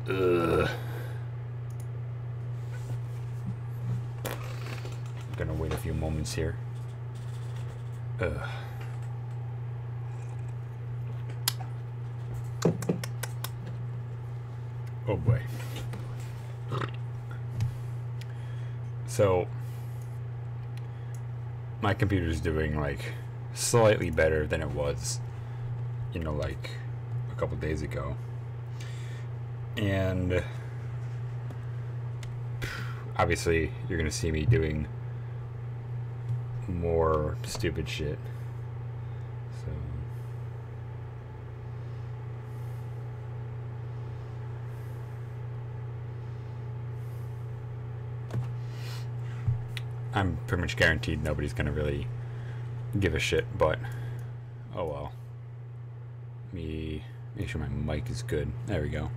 Ugh. I'm gonna wait a few moments here. Ugh. Oh boy. So, my computer's doing like slightly better than it was, like a couple days ago. And obviously, you're gonna see me doing more stupid shit. So, I'm pretty much guaranteed nobody's gonna really give a shit, but oh well. Let me make sure my mic is good. There we go.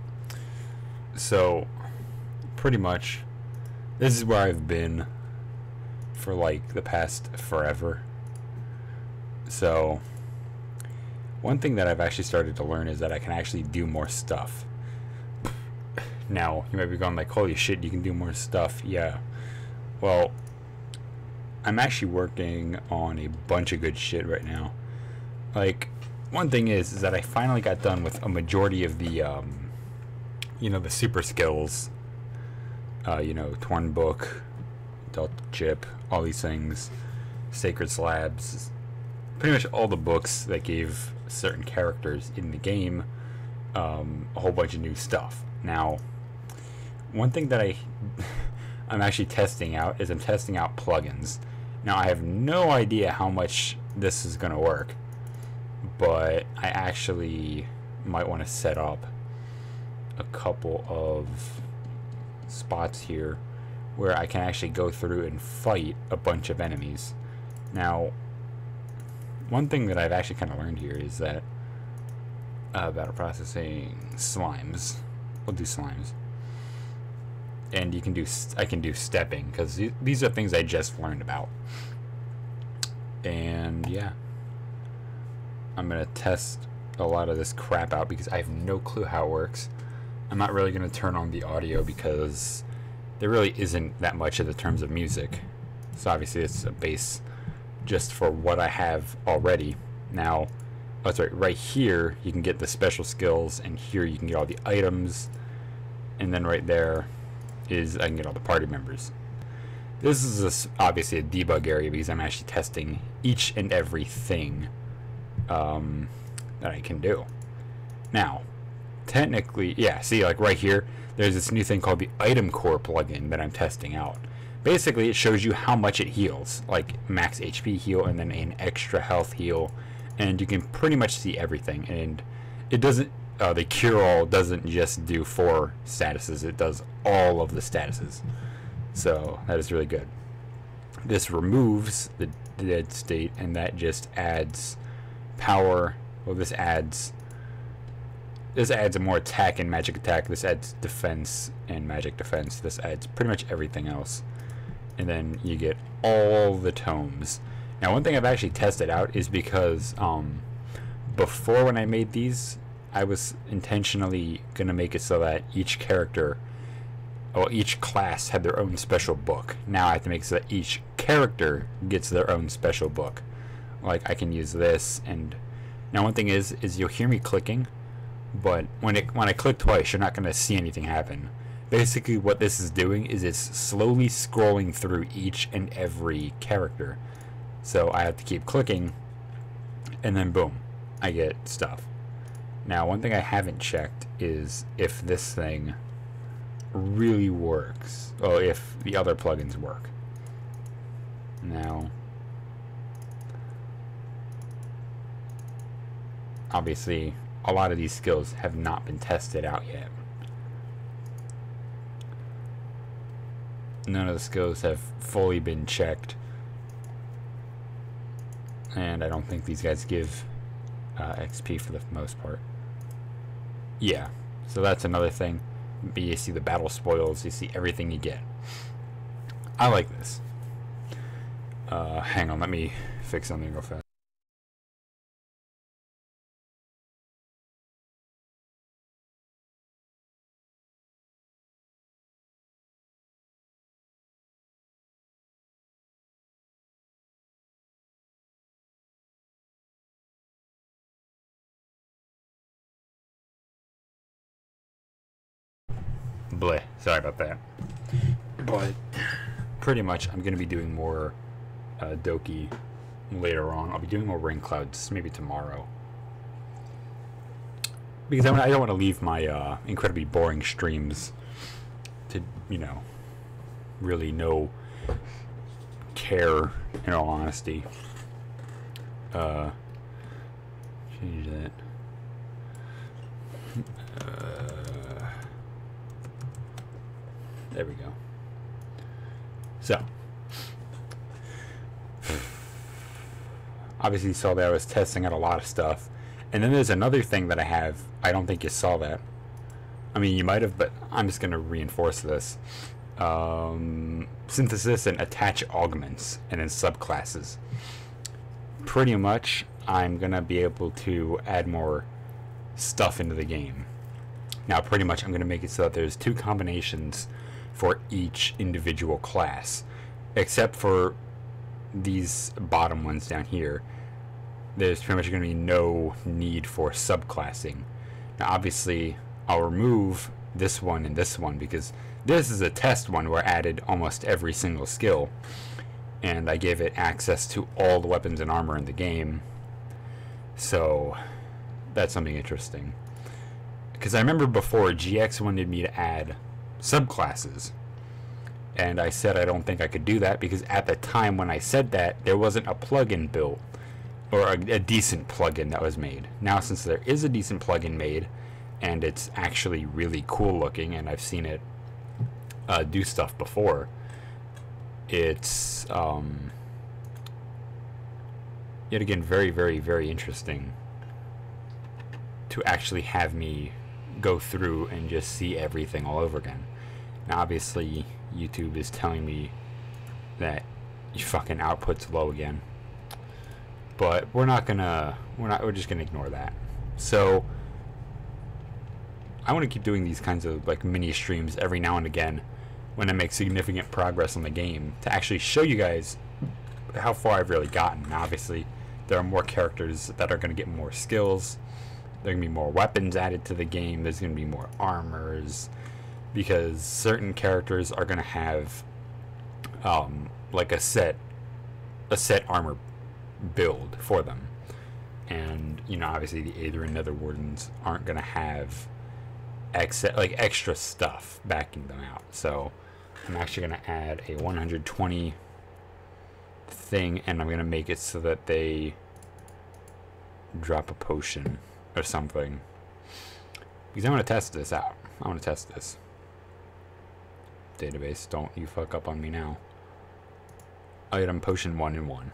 So, pretty much, this is where I've been for like the past forever. So, one thing that I've actually started to learn is that I can actually do more stuff. Now, you might be going like, holy shit, you can do more stuff. Yeah. Well, I'm actually working on a bunch of good shit right now. Like, one thing is that I finally got done with a majority of the, the super skills. Torn Book, Delta Chip, all these things, Sacred Slabs, pretty much all the books that gave certain characters in the game a whole bunch of new stuff. Now, one thing that I'm actually testing out is I'm testing out plugins. Now, I have no idea how much this is going to work, but I actually might want to set up a couple of spots here where I can actually go through and fight a bunch of enemies. Now, one thing that I've actually kind of learned here is that battle processing slimes. We'll do slimes. And I can do stepping, because these are things I just learned about. And yeah, I'm gonna test a lot of this crap out because I have no clue how it works. I'm not really gonna turn on the audio because there really isn't that much in the terms of music. So obviously it's a base just for what I have already. Now, that's right here you can get the special skills, and here you can get all the items, and then right there is I can get all the party members. This is obviously a debug area because I'm actually testing each and every thing that I can do. Now, technically, yeah, see, like right here, there's this new thing called the Item Core plugin that I'm testing out. Basically, it shows you how much it heals, like max HP heal and then an extra health heal, and you can pretty much see everything. And it doesn't, the cure-all doesn't just do 4 statuses, it does all of the statuses. So that is really good. This removes the dead state, and that just adds power. Well, this adds a more attack and magic attack. This adds defense and magic defense. This adds pretty much everything else. And then you get all the tomes. Now, one thing I've actually tested out is because before, when I made these, I was intentionally going to make it so that each class had their own special book. Now I have to make it so that each character gets their own special book. Like, I can use this, and now one thing is you'll hear me clicking, but when I click twice, you're not going to see anything happen. Basically, what this is doing is it's slowly scrolling through each and every character. So I have to keep clicking, and then boom, I get stuff. Now, one thing I haven't checked is if this thing really works. Oh, if the other plugins work. Now, obviously, a lot of these skills have not been tested out yet. None of the skills have fully been checked, and I don't think these guys give XP for the most part. Yeah, so that's another thing. You see the battle spoils, you see everything you get. I like this. Hang on, let me fix something real fast. Bleh. Sorry about that. But pretty much, I'm going to be doing more Doki later on. I'll be doing more Rain Clouds maybe tomorrow. Because I don't want to leave my incredibly boring streams to, you know, really no care, in all honesty. Change that. There we go. So, obviously you saw that I was testing out a lot of stuff. And then there's another thing that I have. I don't think you saw that. I mean, you might have, but I'm just going to reinforce this. Synthesis and attach augments and then subclasses. Pretty much, I'm going to be able to add more stuff into the game. Now, pretty much, I'm going to make it so that there's 2 combinations for each individual class. Except for these bottom ones down here. There's pretty much going to be no need for subclassing. Now, obviously, I'll remove this one and this one because this is a test one where I added almost every single skill. And I gave it access to all the weapons and armor in the game. So, that's something interesting. Because I remember before, GX wanted me to add subclasses. And I said I don't think I could do that because at the time when I said that, there wasn't a plugin built. Or a decent plugin that was made. Now, since there is a decent plugin made, and it's actually really cool looking, and I've seen it do stuff before, it's yet again very, very, very interesting to actually have me go through and just see everything all over again. Now, obviously, YouTube is telling me that your fucking output's low again. But we're just gonna ignore that. So I want to keep doing these kinds of like mini streams every now and again when I make significant progress on the game to actually show you guys how far I've really gotten. Now, obviously, there are more characters that are going to get more skills. There are going to be more weapons added to the game. There's going to be more armors because certain characters are going to have like a set armor build for them, and you know, obviously the Aether and Nether Wardens aren't going to have extra stuff backing them out. So I'm actually going to add a 120 thing, and I'm going to make it so that they drop a potion or something because I want to test this out. I want to test this. Database, don't you fuck up on me now. Item potion 1 and 1.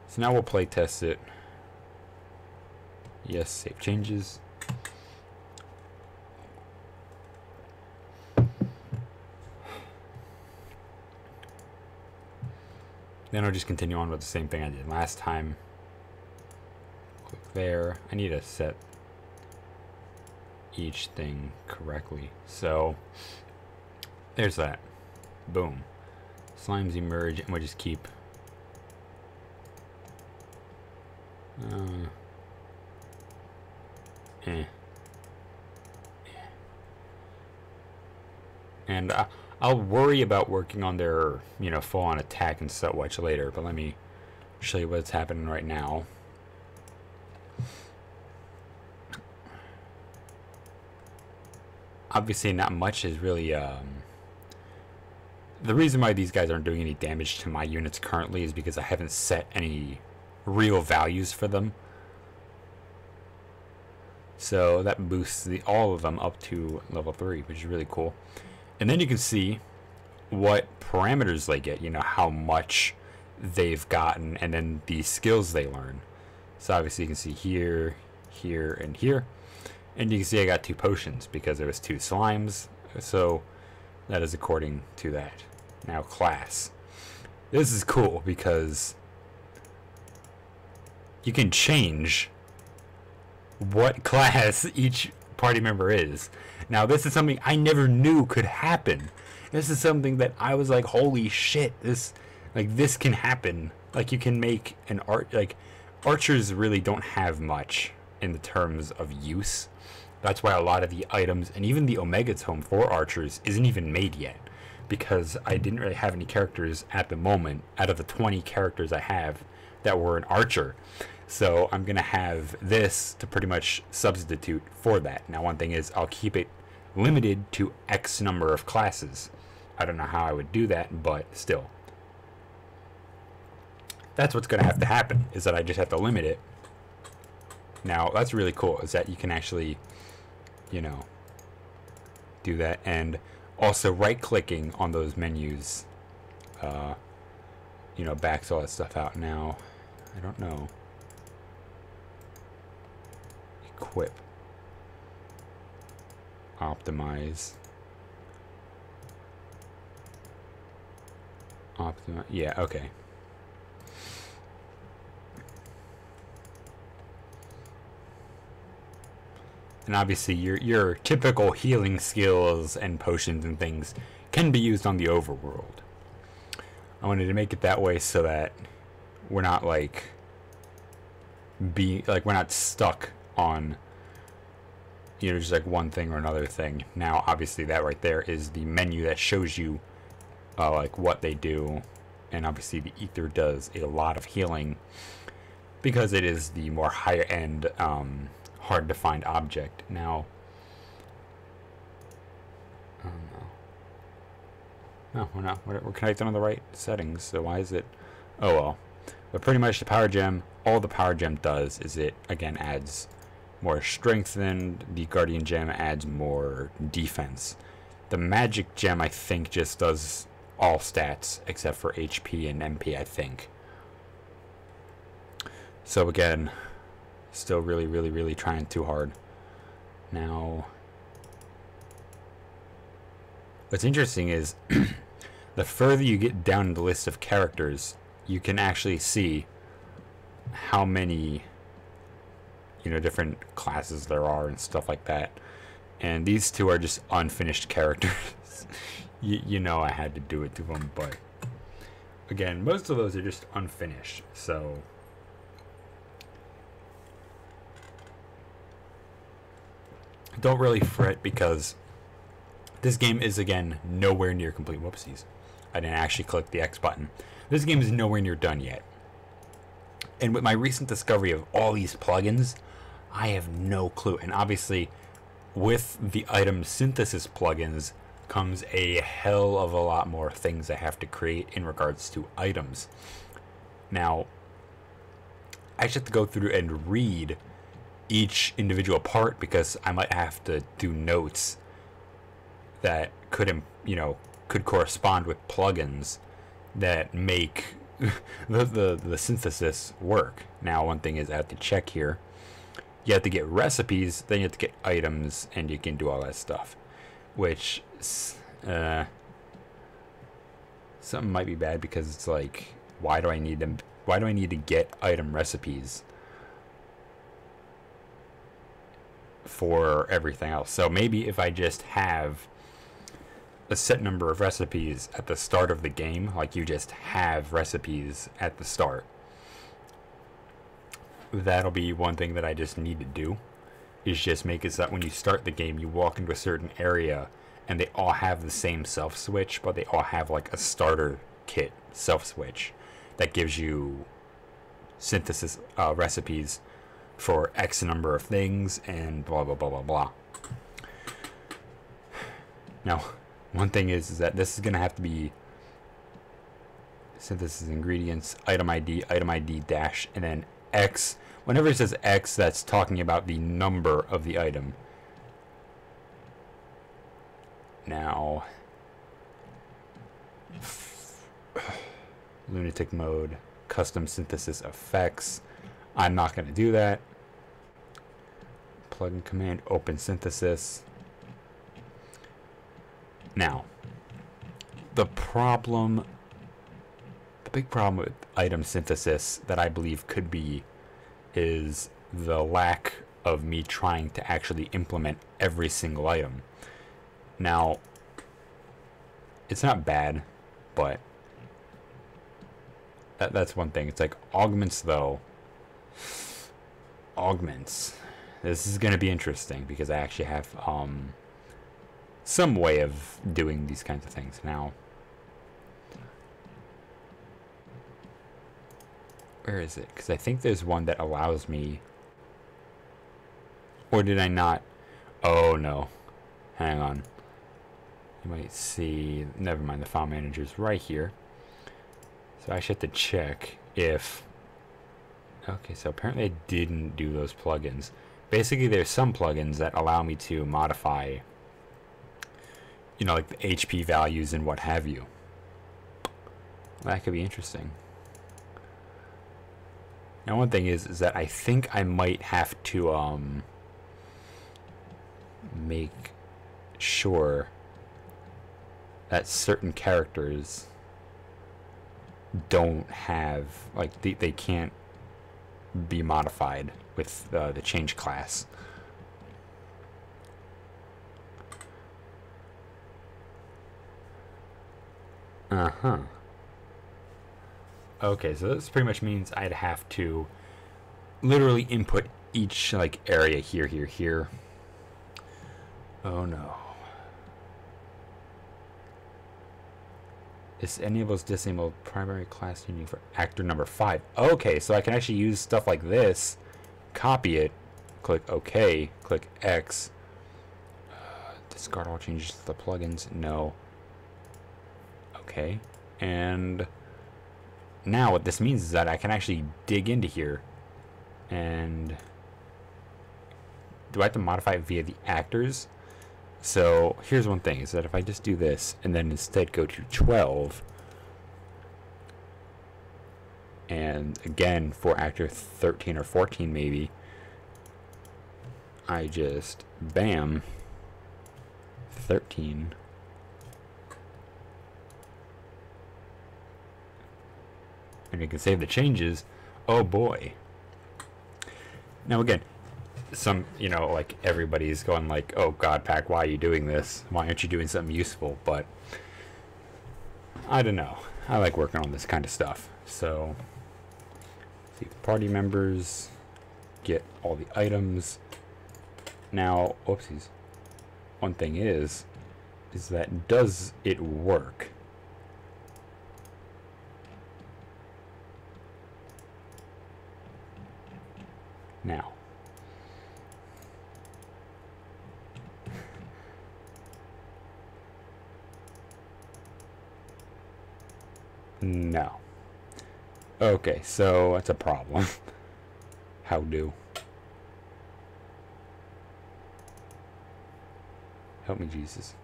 So now we'll play test it. Yes, save changes. Then I'll just continue on with the same thing I did last time. Click there. I need to set each thing correctly. So there's that. Boom. Slimes emerge, and we'll just keep and I'll worry about working on their, you know, full-on attack and such later, but let me show you what's happening right now. Obviously not much is really the reason why these guys aren't doing any damage to my units currently is because I haven't set any real values for them. So that boosts all of them up to level 3, which is really cool. And then you can see what parameters they get, you know, how much they've gotten, and then the skills they learn. So obviously you can see here, here, and here. And you can see I got 2 potions because there was 2 slimes. So that is according to that. Now class. This is cool because you can change what class each party member is. Now this is something I never knew could happen. This is something that I was like, holy shit, this can happen. Like, you can make an archers really don't have much in the terms of use. That's why a lot of the items and even the Omega Tome for archers isn't even made yet, because I didn't really have any characters at the moment out of the 20 characters I have that were an archer. So I'm going to have this to pretty much substitute for that. Now, one thing is I'll keep it limited to X number of classes. I don't know how I would do that, but still. That's what's going to have to happen, is that I just have to limit it. Now, that's really cool, is that you can actually, you know, do that. And also right-clicking on those menus, you know, backs all that stuff out. Now, I don't know. Equip. Optimize. Optimize. Yeah, okay. And obviously your typical healing skills and potions and things can be used on the overworld. I wanted to make it that way so that we're not like we're not stuck on, you know, just like one thing or another thing. Now obviously that right there is the menu that shows you like what they do, and obviously the ether does a lot of healing because it is the more higher end hard to find object. Now no, we're connected on the right settings, so why is it, oh well. But pretty much the power gem, all the power gem does is it again adds more strength, and the guardian gem adds more defense. The magic gem I think just does all stats except for HP and MP, I think. So again, still really trying too hard. Now, what's interesting is the further you get down the list of characters, you can actually see how many, you know, different classes there are and stuff like that. And these two are just unfinished characters. You know I had to do it to them, but again, most of those are just unfinished, so don't really fret, because this game is, again, nowhere near complete. Whoopsies. I didn't actually click the X button. This game is nowhere near done yet. And with my recent discovery of all these plugins, I have no clue. And obviously, with the item synthesis plugins comes a hell of a lot more things I have to create in regards to items. Now, I just have to go through and read each individual part, because I might have to do notes that could, you know, could correspond with plugins that make the synthesis work. Now, one thing is I have to check here. You have to get recipes, then you have to get items, and you can do all that stuff. Which, something might be bad, because it's like, why do I need them? Why do I need to get item recipes for everything else? So maybe if I just have a set number of recipes at the start of the game, like you just have recipes at the start, that'll be one thing that I just need to do, is just make it so that when you start the game, you walk into a certain area and they all have the same self switch, but they all have like a starter kit self switch that gives you synthesis recipes for X number of things and blah blah blah blah blah. Now, one thing is that this is gonna have to be synthesis ingredients, item ID dash, and then X. Whenever it says X, that's talking about the number of the item. Now, lunatic mode, custom synthesis effects. I'm not going to do that. Plugin command, open synthesis. Now, the big problem with item synthesis that I believe could be is the lack of me trying to actually implement every single item. Now, it's not bad, but that's one thing. It's like augments, though. Augments. This is going to be interesting because I actually have some way of doing these kinds of things. Now, where is it? Because I think there's one that allows me... Or did I not? Oh, no. Hang on. You might see... Never mind, the file manager's right here. So I should have to check if... Okay, so apparently I didn't do those plugins. Basically, there's some plugins that allow me to modify, you know, like the HP values and what have you. That could be interesting. Now, one thing is that I think I might have to make sure that certain characters don't have, like, they can't be modified with the change class. Okay, so this pretty much means I'd have to literally input each, like, area here, here, here. Oh no. This enables disabled primary class tuning for actor number 5. Okay, so I can actually use stuff like this, copy it, click OK, click X, discard all changes to the plugins, no. Okay, and now what this means is that I can actually dig into here, and do I have to modify it via the actors? So here's one thing, is that if I just do this and then instead go to 12, and again for actor 13 or 14 maybe, I just bam 13, and you can save the changes. Oh boy. Now again, some, you know, like, everybody's going like, oh God, Pack, why are you doing this? Why aren't you doing something useful? But I don't know, I like working on this kind of stuff. So see the party members, get all the items. Now, whoopsies, one thing is that does it work? Now, no. Okay, so that's a problem. How do? Help me, Jesus.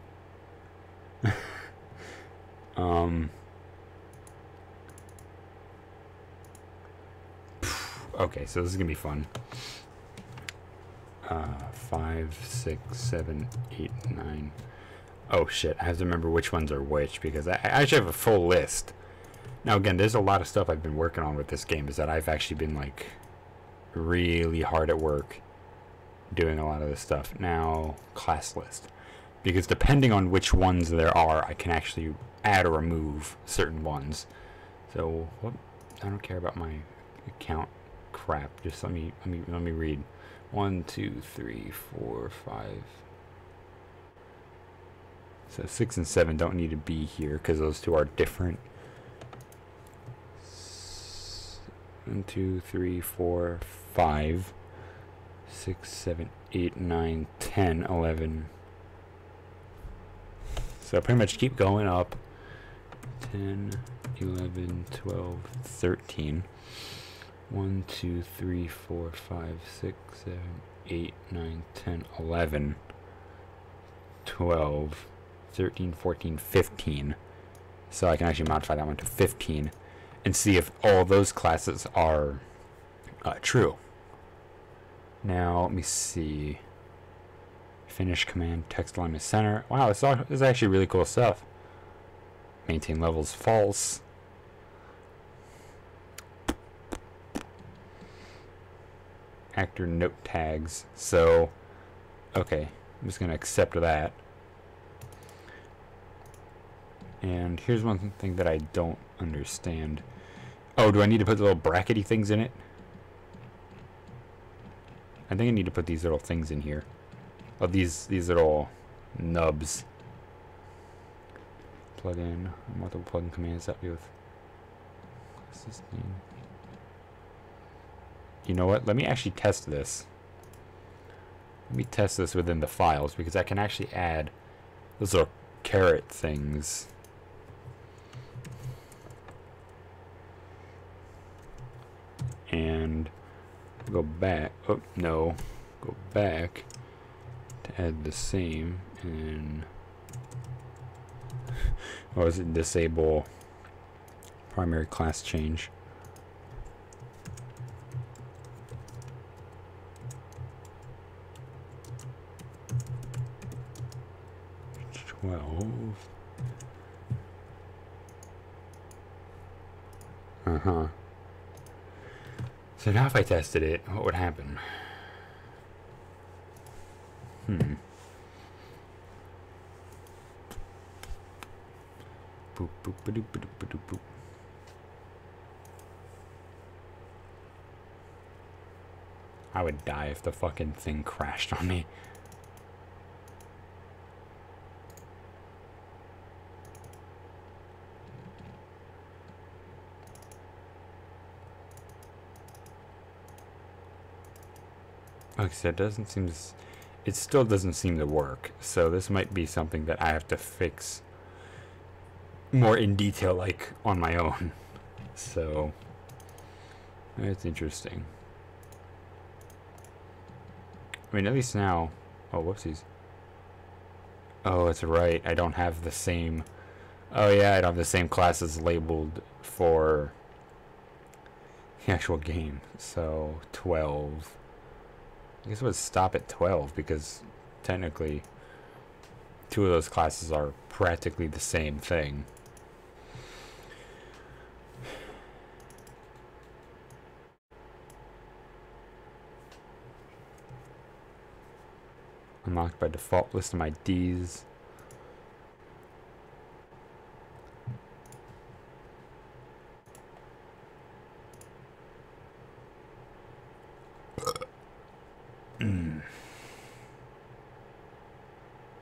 Okay, so this is gonna be fun. 5, 6, 7, 8, 9. Oh shit, I have to remember which ones are which, because I actually have a full list. Now again, there's a lot of stuff I've been working on with this game, is that I've actually been, like, really hard at work doing a lot of this stuff. Now, class list. Because depending on which ones there are, I can actually add or remove certain ones. So, whoop, I don't care about my account crap. Just let me read. 1, 2, 3, 4, 5. So 6 and 7 don't need to be here because those two are different. 1, 2, 3, 4, 5, 6, 7, 8, 9, 10, 11. So pretty much keep going up. 10, 11, 12, 13. 1, 2, 3, 4, 5, 6, 7, 8, 9, 10, 11, 12, 13, 14, 15. So I can actually modify that one to 15 and see if all those classes are true. Now, let me see. Finish command, text alignment center. Wow, this is actually really cool stuff. Maintain levels false. Actor note tags. So, okay, I'm just gonna accept that. And here's one thing that I don't understand. Oh, do I need to put the little brackety things in it? I think I need to put these little things in here. Oh, these little nubs. Plug in multiple plug-in commands that with. What's this thing? You know what? Let me actually test this. Let me test this within the files because I can actually add those little caret things. And go back. Oh, no. Go back to add the same and or is it disable primary class change? So now if I tested it, what would happen? Boop, boop, ba-doop, ba-doop, ba-doop, boop. I would die if the fucking thing crashed on me. Like I said, it still doesn't seem to work. So this might be something that I have to fix more in detail, like on my own. So it's interesting. I mean, at least now. Oh, whoopsies. Oh, it's right. I don't have the same. Oh yeah, I don't have the same classes labeled for the actual game. So 12. I guess it would stop at 12 because technically 2 of those classes are practically the same thing. Unlocked by default list of my Ds.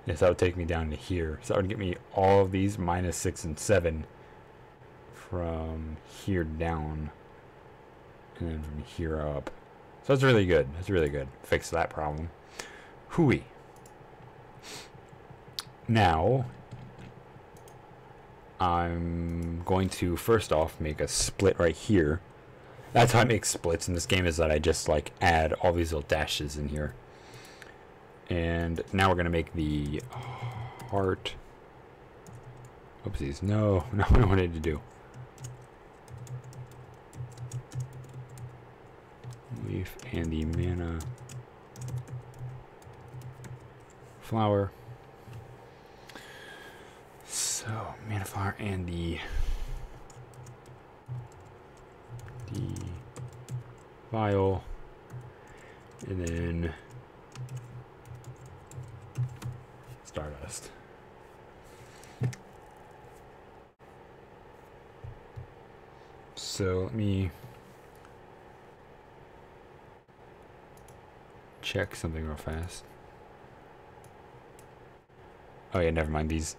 Yes, that would take me down to here. So that would get me all of these minus 6 and 7 from here down. And then from here up. So that's really good. That's really good. Fix that problem. Hooey. Now, I'm going to first off make a split right here. That's how I make splits in this game, is that I just like add all these little dashes in here. And now we're going to make the heart. Oopsies. No, I don't wanted to do. Leaf and the mana flower. So, mana flower and the vial. And then Stardust. So let me check something real fast. Oh yeah, never mind. These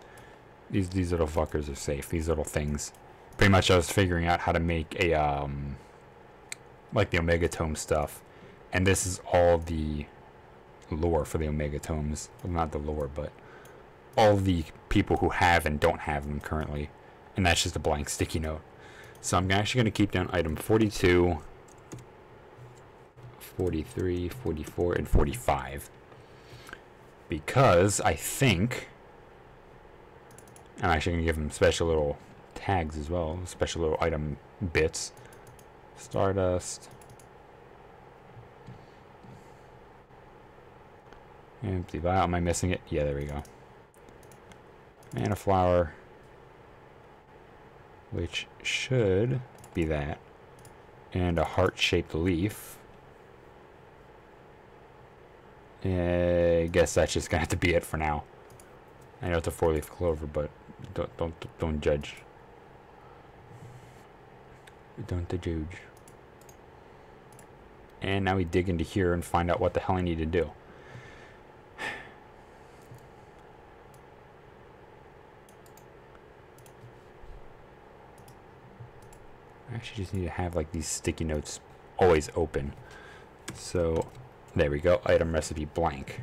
little fuckers are safe. These little things. Pretty much, I was figuring out how to make a like the Omega Tome stuff, and this is all the lore for the Omega Tomes. Well, not the lore, but all the people who have and don't have them currently, and that's just a blank sticky note. So I'm actually going to keep down item 42, 43, 44, and 45, because I think I'm actually going to give them special little tags as well, special little item bits. Stardust. Empty vial. Am I missing it? Yeah, there we go. Mana flower, which should be that, and a heart-shaped leaf. I guess that's just gonna have to be it for now. I know it's a 4-leaf clover, but don't judge. Don't judge. And now we dig into here and find out what the hell I need to do. I actually just need to have like these sticky notes always open. So there we go, item recipe blank.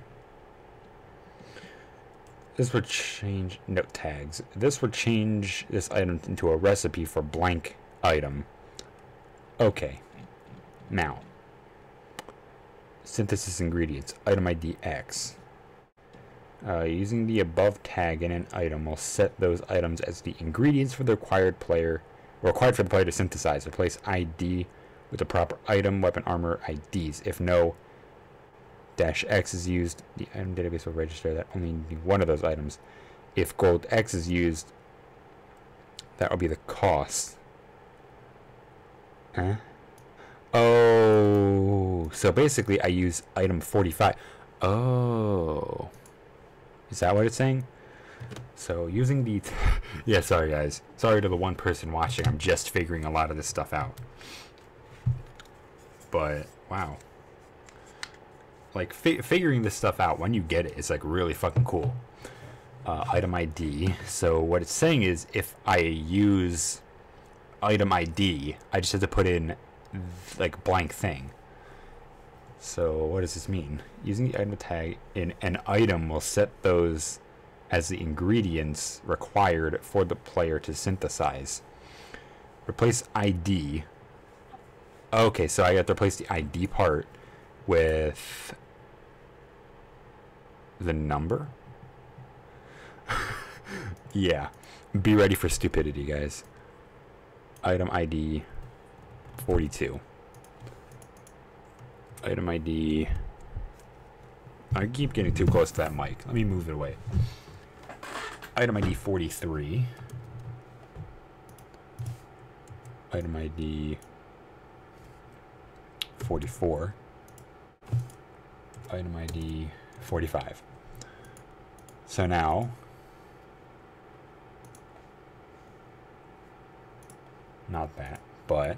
This would change note tags. This would change this item into a recipe for blank item. Okay. Now, synthesis ingredients, item ID X. Using the above tag in an item will set those items as the ingredients for the required for the player to synthesize. Replace ID with the proper item, weapon, armor IDs. If no -X is used, the item database will register that only one of those items. If gold X is used, that will be the cost. Huh? Oh, so basically I use item 45. Oh, is that what it's saying? So using the yeah, sorry guys, sorry to the one person watching, I'm just figuring a lot of this stuff out. But wow, like figuring this stuff out when you get it is like really fucking cool. Item ID, so what it's saying is if I use item ID, I just have to put in like blank thing. So what does this mean? Using the item tag in an item will set those as the ingredients required for the player to synthesize. Replace ID. Okay, so I got to replace the ID part with the number. Yeah, be ready for stupidity, guys. Item ID 42. Item ID. I keep getting too close to that mic. Let me move it away. Item ID 43. Item ID 44. Item ID 45. So now, not that, but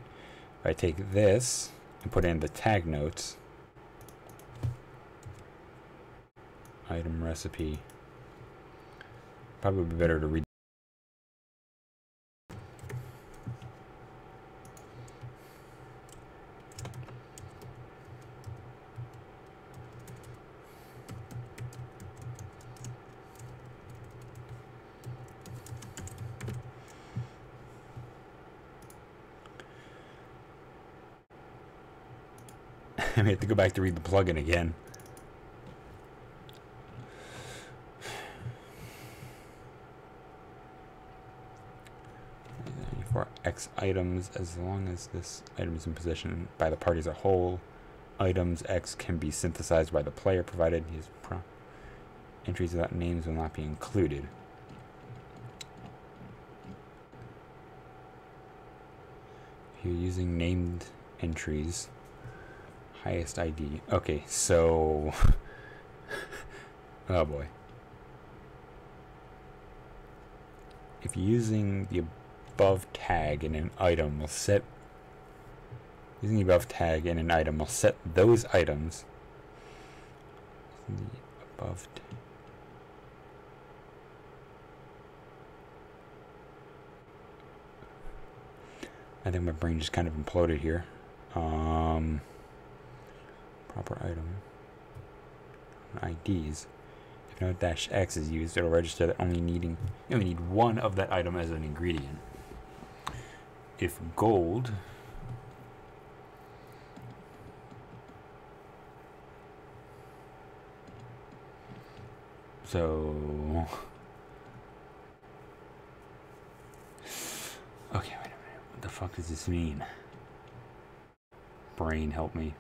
if I take this and put in the tag notes, item recipe, probably better to read. I may have to go back to read the plugin again. For X items, as long as this item is in possession by the party as a whole, items X can be synthesized by the player, provided his entries without names will not be included. If you're using named entries, highest ID. Okay, so oh boy. If you're using the above tag in an item, will set using the above tag in an item will set those items. The above I think my brain just kind of imploded here. Proper item IDs. If no -X is used, it'll register that you only need one of that item as an ingredient. If gold so okay, wait a minute. What the fuck does this mean? Brain, help me.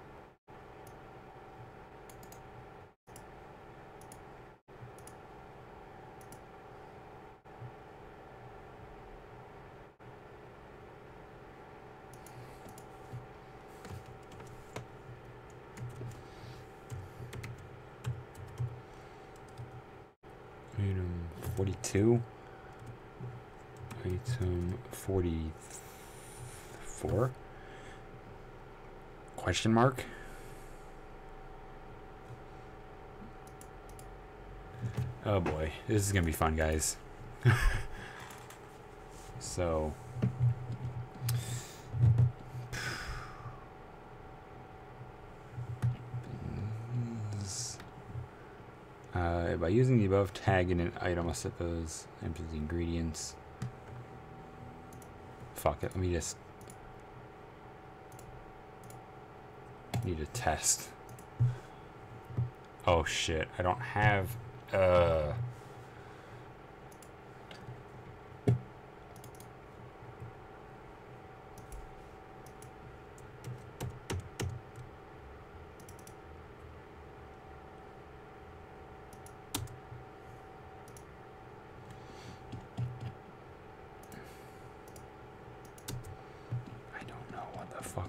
Item 42. Item 44. Question mark? Oh boy, this is gonna be fun, guys. So, by using the above tag in an item, I'll set those empty the ingredients. Fuck it, let me just need a test. Oh shit, I don't have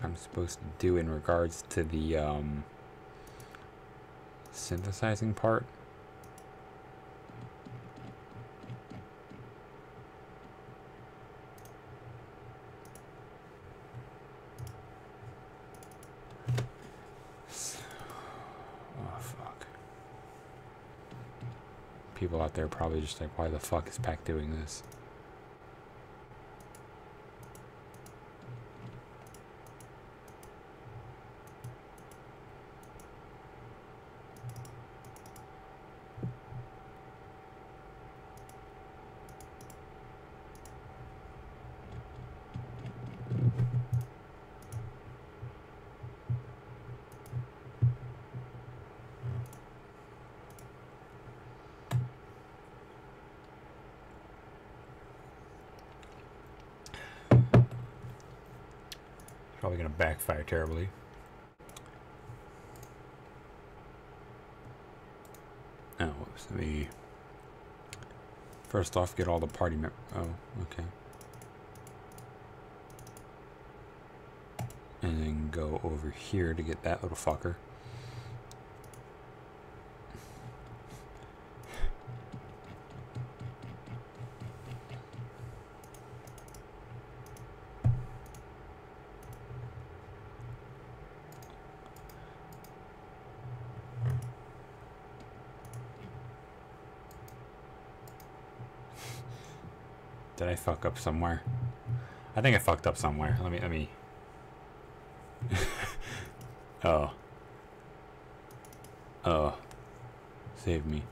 I'm supposed to do in regards to the synthesizing part. Oh fuck. People out there are probably just like, why the fuck is Pac doing this? Probably gonna backfire terribly. Oh, whoops. Let me first off get all the party members. Oh, okay. And then go over here to get that little fucker. Did I fuck up somewhere? I think I fucked up somewhere. Let me. Oh. Oh. Save me.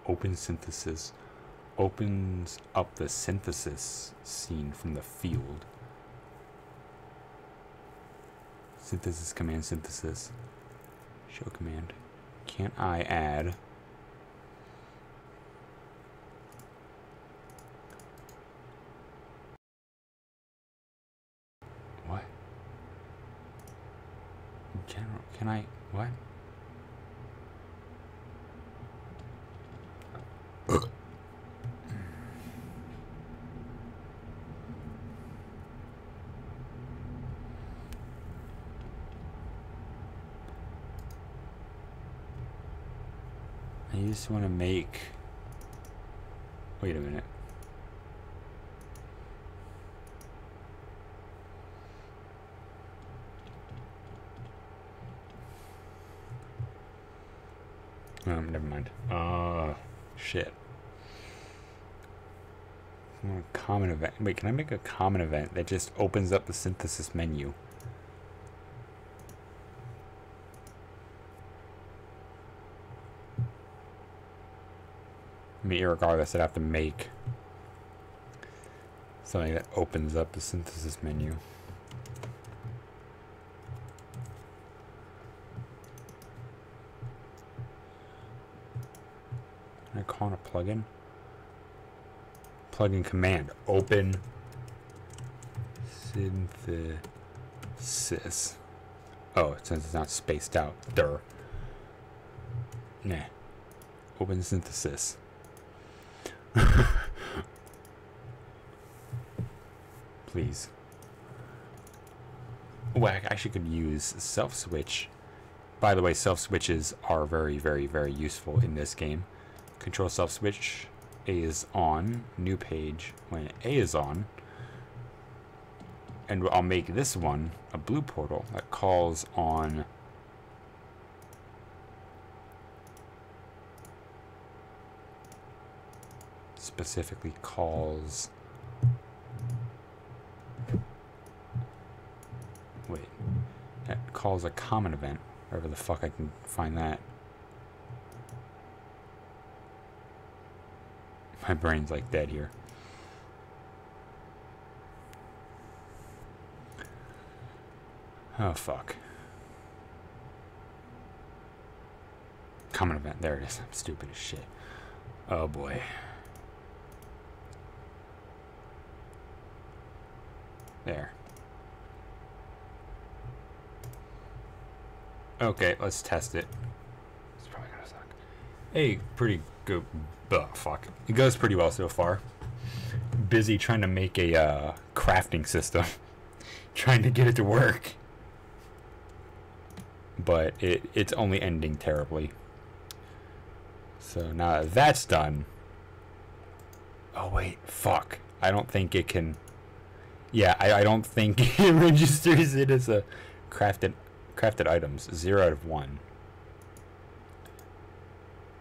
Open synthesis opens up the synthesis scene from the field. Synthesis command synthesis. Show command. Can't I add? What? General, can I? What? I just want to make... Wait a minute. Never mind. Shit. I want a common event. Wait, can I make a common event that just opens up the synthesis menu? I mean, irregardless, I'd have to make something that opens up the synthesis menu. Can I call in a plugin? Plugin command. Open synthesis. Oh, since it's not spaced out. Nah. Open synthesis. Please. Oh, I actually could use self switch. By the way, self switches are very, very, very useful in this game. Control self switch. A is on. New page. When A is on. And I'll make this one a blue portal that calls on specifically calls. Wait. That calls a common event. Wherever the fuck I can find that. My brain's like dead here. Oh, fuck. Common event. There it is. I'm stupid as shit. Oh, boy. There. Okay, let's test it. It's probably gonna suck. Hey, pretty good. Fuck. It goes pretty well so far. Busy trying to make a crafting system. Trying to get it to work. But it's only ending terribly. So now that that's done. Oh wait, fuck. I don't think it can. Yeah, I don't think it registers it as a crafted items. 0 out of 1.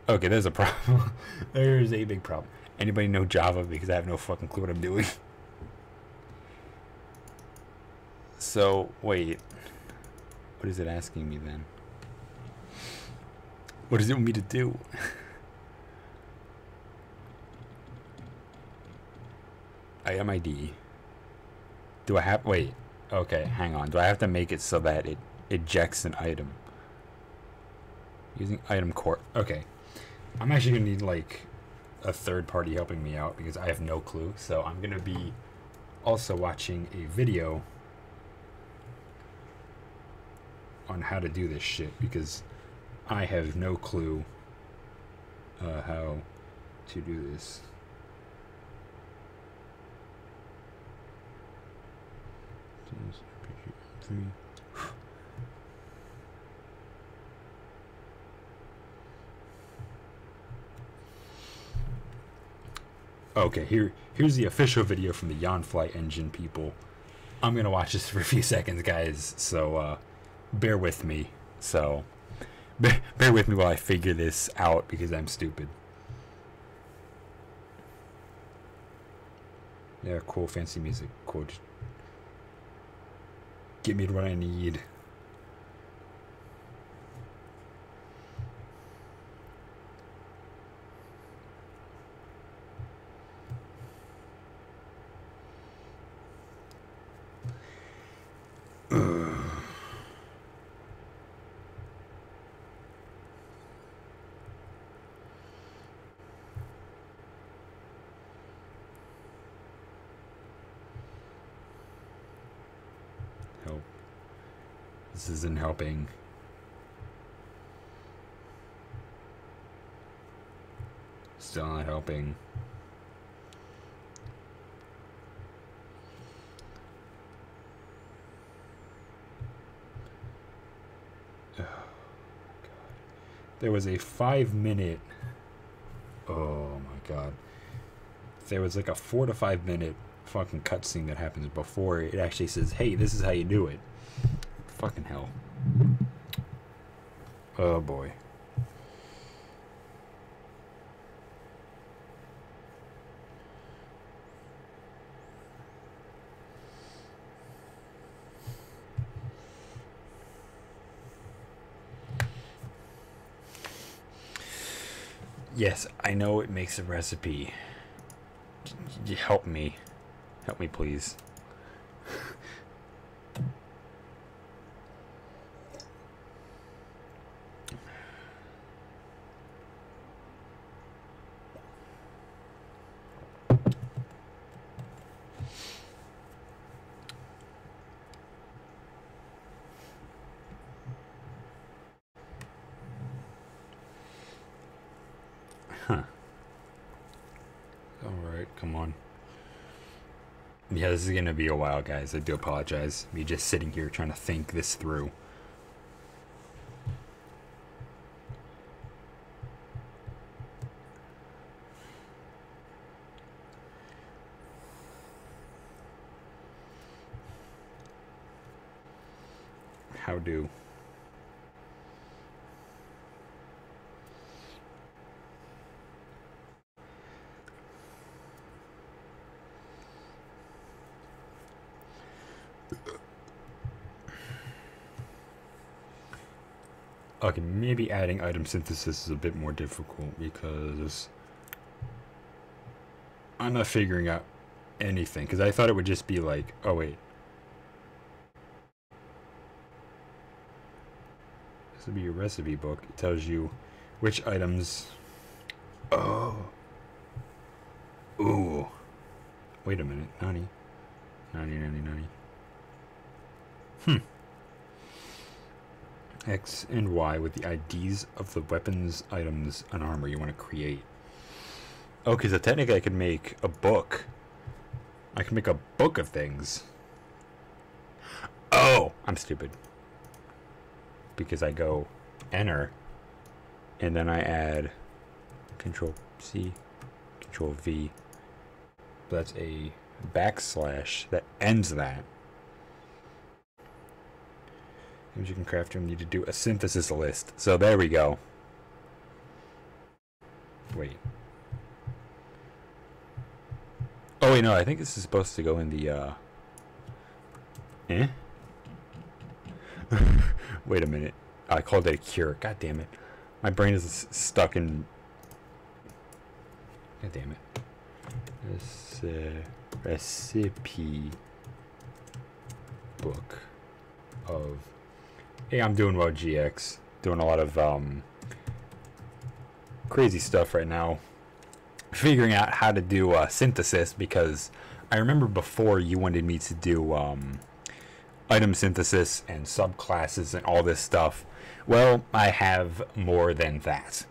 Okay, there's a problem. There's a big problem. Anybody know Java? Because I have no fucking clue what I'm doing. So wait. What is it asking me then? What does it want me to do? Item ID. Do I have... Wait. Okay, hang on. Do I have to make it so that it ejects an item? Using item core. Okay. I'm actually going to need, like, a third party helping me out because I have no clue. So I'm going to be also watching a video on how to do this shit because I have no clue how to do this. Okay, here's the official video from the Yonfly engine people. I'm gonna watch this for a few seconds, guys, so bear with me. So bear with me while I figure this out because I'm stupid. Yeah, cool, fancy music. Cool. Just get me to what I need. Help. This isn't helping. Still not helping. Oh, God. There was a 5-minute. Oh my God. There was like a 4 to 5 minute fucking cutscene that happens before it actually says, hey, this is how you do it. Fucking hell. Oh boy. Yes, I know it makes a recipe. Help me. Help me, please. Alright, come on. Yeah, this is gonna be a while, guys. I do apologize. Me just sitting here trying to think this through. How do... Okay, maybe adding item synthesis is a bit more difficult because I'm not figuring out anything. Because I thought it would just be like, oh wait. This would be your recipe book. It tells you which items... Oh. Ooh. Wait a minute. Nani. X and Y with the IDs of the weapons, items, and armor you want to create. Okay, so technically I could make a book. I can make a book of things. Oh! I'm stupid. Because I go enter, and then I add Control C, Control V. That's a backslash that ends that. You can craft them. Need to do a synthesis list. So there we go. Wait. Oh wait, no. I think this is supposed to go in the. Wait a minute. I called it a cure. God damn it. My brain is stuck in. God damn it. This recipe book of. Hey, I'm doing well, GX. Doing a lot of crazy stuff right now. Figuring out how to do synthesis because I remember before you wanted me to do item synthesis and subclasses and all this stuff. Well, I have more than that.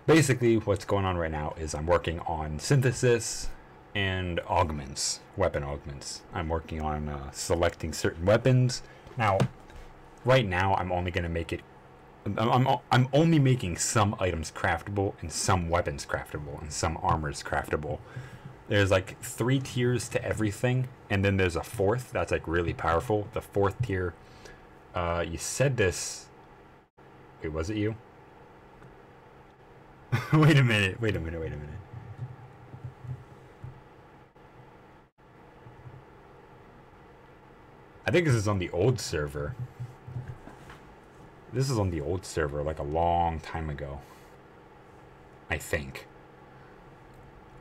Basically, what's going on right now is I'm working on synthesis and augments, weapon augments. I'm working on selecting certain weapons. Now, right now, I'm only going to make it... I'm only making some items craftable and some weapons craftable and some armors craftable. There's like 3 tiers to everything, and then there's a 4th that's like really powerful. The 4th tier, you said this... Wait, was it you? Wait a minute. I think this is on the old server. This is on the old server, like a long time ago. I think.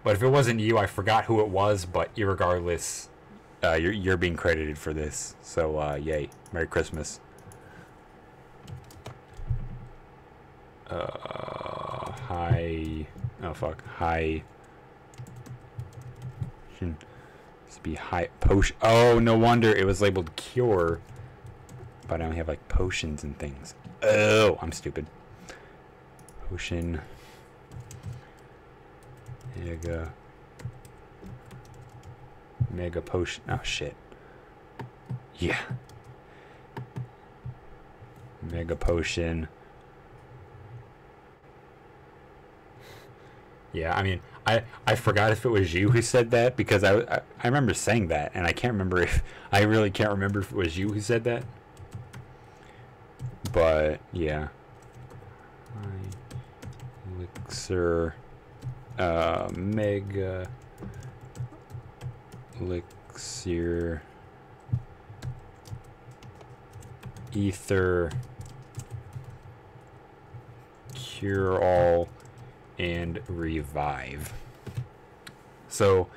But if it wasn't you, I forgot who it was, but irregardless, you're being credited for this. So, yay. Merry Christmas. Hi... Oh, fuck. Hi... This be high... Potion... Oh, no wonder it was labeled cure. But I only have, like, potions and things. Oh, I'm stupid. Potion... Mega potion. Oh, shit. Yeah. Mega potion. Yeah, I mean, I forgot if it was you who said that, because I remember saying that, and I can't remember if... I really can't remember if it was you who said that. But, yeah. Elixir... Mega... Elixir... Ether... Cure All... and Revive. So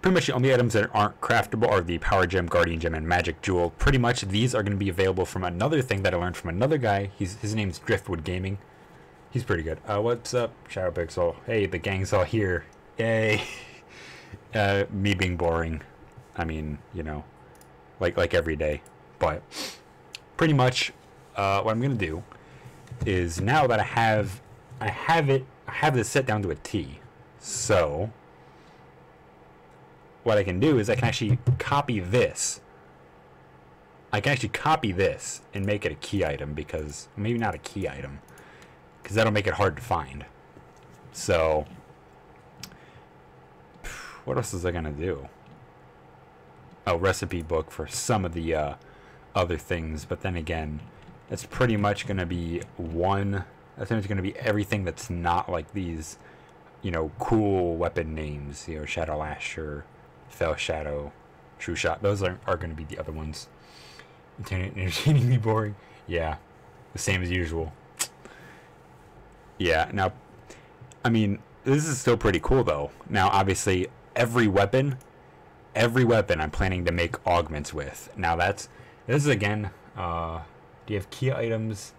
pretty much the only items that aren't craftable are the Power Gem, Guardian Gem, and Magic Jewel. Pretty much these are going to be available from another thing that I learned from another guy. His name's Driftwood Gaming. He's pretty good. What's up, Shadow Pixel? Hey, the gang's all here. Yay. Me being boring. I mean, you know, like every day. But pretty much what I'm going to do is, now that I have this set down to a T. So what I can do is I can actually copy this. I can actually copy this and make it a key item, because maybe not a key item, because that'll make it hard to find. So what else is I gonna do? A recipe book for some of the other things, but then again, it's pretty much gonna be one. I think it's gonna be everything that's not like these, you know, cool weapon names. You know, Shadow Lasher, Fell Shadow, True Shot. Those are gonna be the other ones. Entertainingly boring. Yeah, the same as usual. Yeah. Now, I mean, this is still pretty cool though. Now, obviously, every weapon I'm planning to make augments with. Now this is again, do you have key items?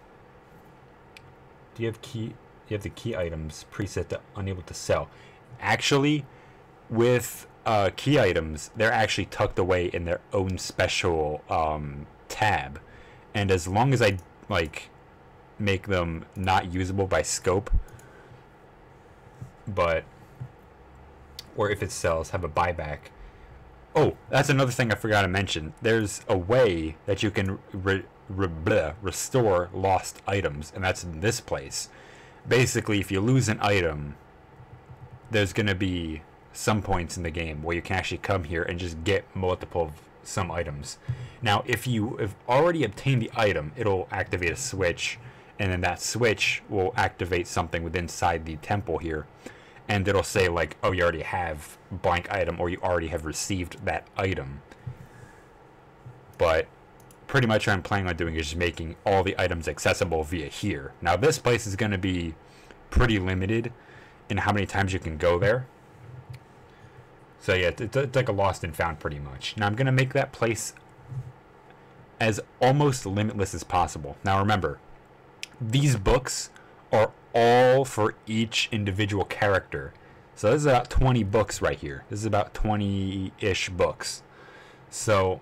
Do you have the key items preset to unable to sell? Actually, with key items, they're actually tucked away in their own special tab, and as long as I like make them not usable by scope, but or if it sells, have a buyback. Oh, that's another thing I forgot to mention. There's a way that you can restore lost items, and that's in this place. Basically, if you lose an item, there's going to be some points in the game where you can actually come here and just get multiple of some items. Now, if you have already obtained the item, it'll activate a switch, and then that switch will activate something within inside the temple here. And it'll say like, oh, you already have blank item, or you already have received that item. But pretty much what I'm planning on doing is just making all the items accessible via here. Now this place is going to be pretty limited in how many times you can go there. So yeah, it's like a lost and found pretty much. Now I'm going to make that place as almost limitless as possible. Now remember, these books are all for each individual character. So this is about 20 books right here. This is about 20-ish books. So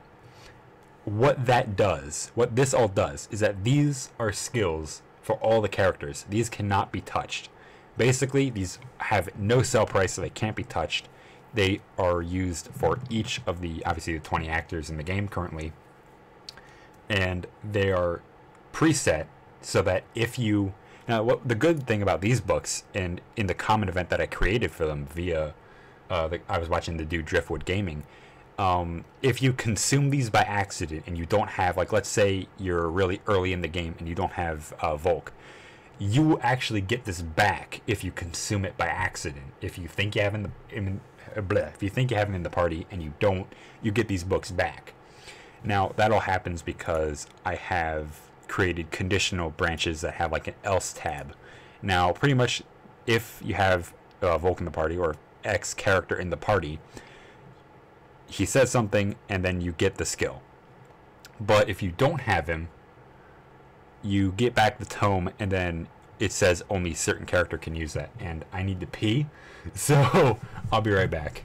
what that does, what this all does, is that these are skills for all the characters. These cannot be touched. Basically, these have no sell price, so they can't be touched. They are used for each of the, obviously, the 20 actors in the game currently. And they are preset so that if you... Now, what the good thing about these books, and in the common event that I created for them via... I was watching the dude Driftwood Gaming. If you consume these by accident and you don't have, like, let's say you're really early in the game and you don't have Volk, you actually get this back if you consume it by accident. If you think you have if you think you have him in the party and you don't, you get these books back. Now that all happens because I have created conditional branches that have like an else tab. Now pretty much if you have Volk in the party, or X character in the party, he says something and then you get the skill. But if you don't have him, you get back the tome and then it says only certain character can use that. And I need to pee, so I'll be right back.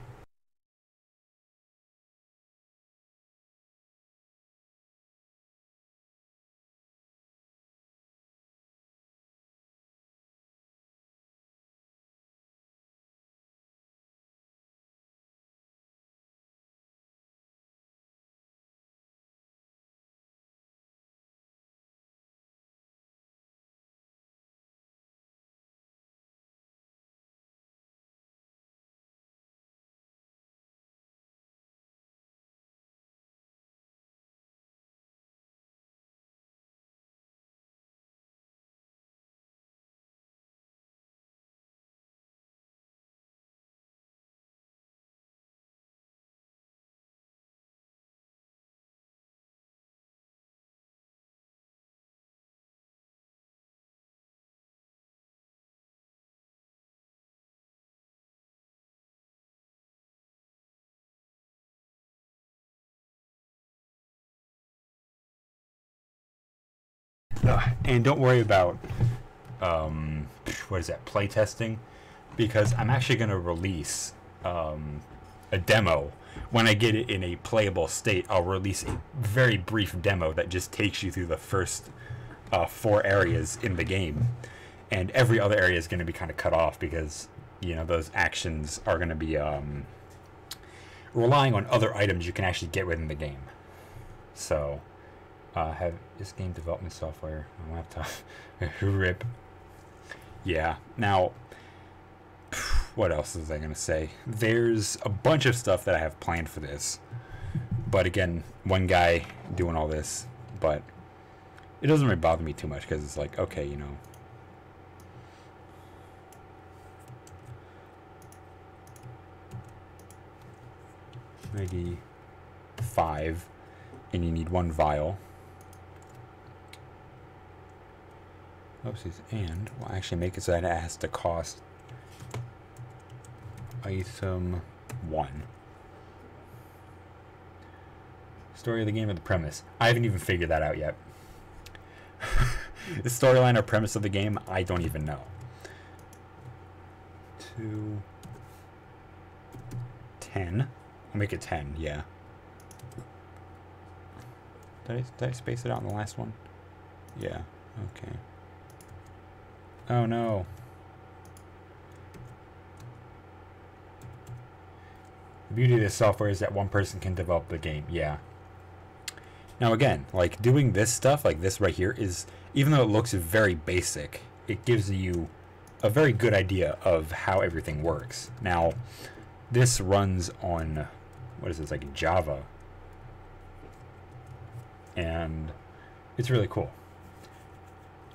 And don't worry about what is that, playtesting, because I'm actually going to release a demo. When I get it in a playable state, I'll release a very brief demo that just takes you through the first 4 areas in the game, and every other area is going to be kind of cut off because you know, those actions are going to be relying on other items you can actually get within the game. So, have this game development software on laptop. Rip. Yeah. Now, what else was I going to say? There's a bunch of stuff that I have planned for this. But again, one guy doing all this. But it doesn't really bother me too much because it's like, okay, you know. Maybe 5. And you need 1 vial. Oopsies. And we'll actually make it so that it has to cost item 1. Story of the game or the premise? I haven't even figured that out yet. The storyline or premise of the game, I don't even know. 2, 10. I'll make it 10, yeah. Did I space it out in the last one? Yeah, okay. Oh no. The beauty of this software is that one person can develop the game, yeah. Now again, like doing this stuff, like this right here, is, even though it looks very basic, it gives you a very good idea of how everything works. Now, this runs on, what is this, like Java. And it's really cool.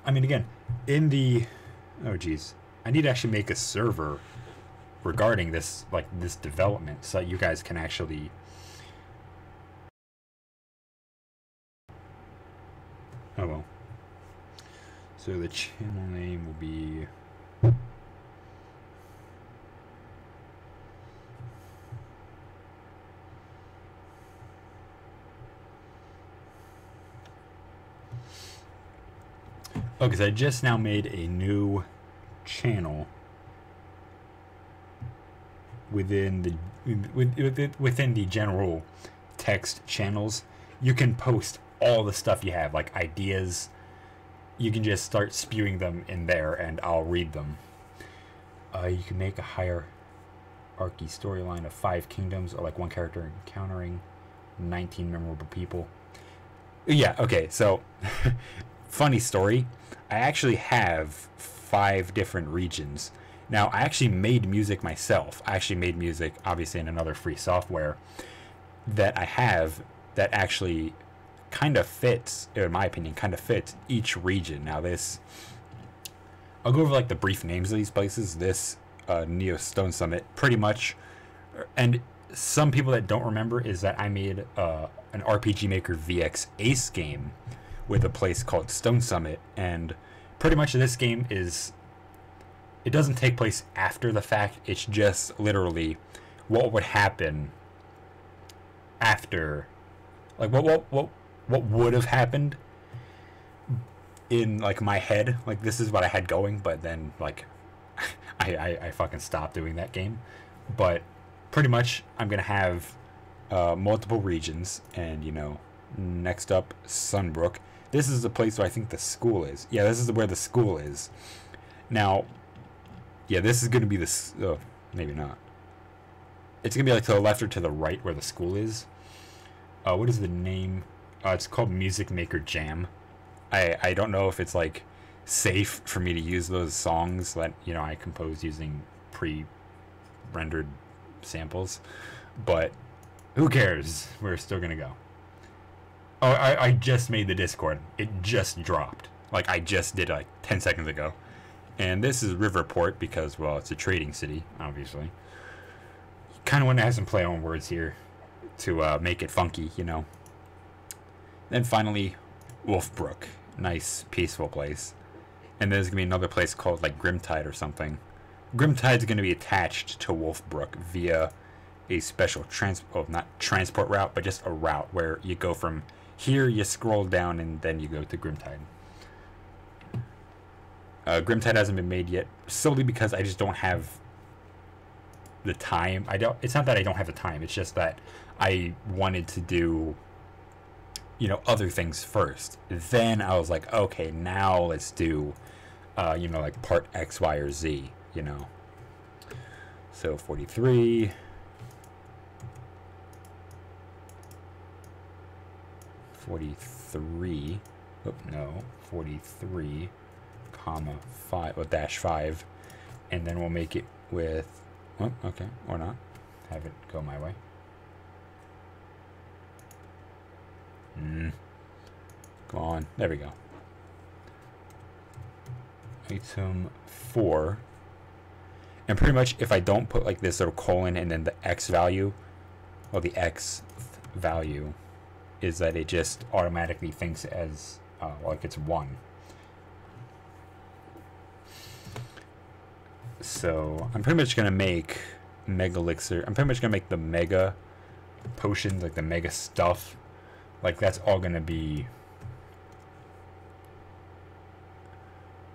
I mean, again, in the, oh geez, I need to actually make a server regarding this, like this development, so that you guys can actually oh well. So the channel name will be oh, because I just now made a new channel within the general text channels. You can post all the stuff you have, like ideas. You can just start spewing them in there and I'll read them. You can make a hierarchy storyline of 5 kingdoms, or like 1 character encountering 19 memorable people. Yeah, okay, so funny story. I actually have 5 different regions. Now, I actually made music myself. I actually made music, obviously, in another free software that I have that actually kind of fits, in my opinion, kind of fits each region. Now, this, I'll go over like the brief names of these places. This Neo Stone Summit, pretty much, and some people that don't remember is that I made an RPG Maker VX Ace game with a place called Stone Summit, and pretty much this game is, it doesn't take place after the fact. It's just literally what would happen after, like what would have happened in like my head. Like this is what I had going, but then like I fucking stopped doing that game. But pretty much I'm gonna have multiple regions, and you know, next up Sunbrook. This is the place where I think the school is. Yeah, this is where the school is. Now, yeah, this is going to be the... Oh, maybe not. It's going to be like to the left or to the right where the school is. What is the name? It's called Music Maker Jam. I don't know if it's like safe for me to use those songs that, you know, I composed using pre-rendered samples. But who cares? We're still going to go. Oh, I just made the Discord. It just dropped. Like, I just did it like 10 seconds ago. And this is Riverport because, well, it's a trading city, obviously. Kind of want to have some play on words here to make it funky, you know. Then finally, Wolfbrook. Nice, peaceful place. And there's going to be another place called, like, Grimtide or something. Grimtide's going to be attached to Wolfbrook via a special not transport route, but just a route where you go from here, you scroll down, and then you go to Grimtide. Grimtide hasn't been made yet, solely because I just don't have the time. It's not that I don't have the time. It's just that I wanted to do, you know, other things first. Then I was like, okay, now let's do, you know, like part X, Y, or Z. You know. So 43. 43. Oh, no. 43, comma 5, or dash 5. And then we'll make it with, oh, okay, or not. Have it go my way. Go on. There we go. Item 4. And pretty much if I don't put like this little colon and then the x value, well, the x value is that it just automatically thinks as like it's 1. So I'm pretty much gonna make mega elixir. I'm pretty much gonna make the mega potions, like the mega stuff. Like that's all gonna be,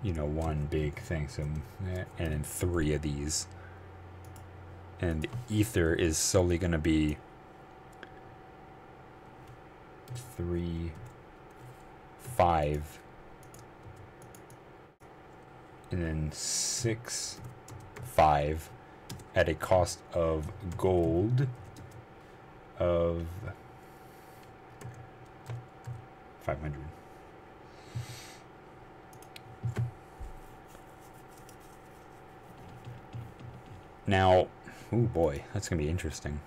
you know, one big thing. So, and then 3 of these. And the ether is solely gonna be 3, 5, and then 6, 5 at a cost of gold of 500. Now, oh boy, that's gonna be interesting.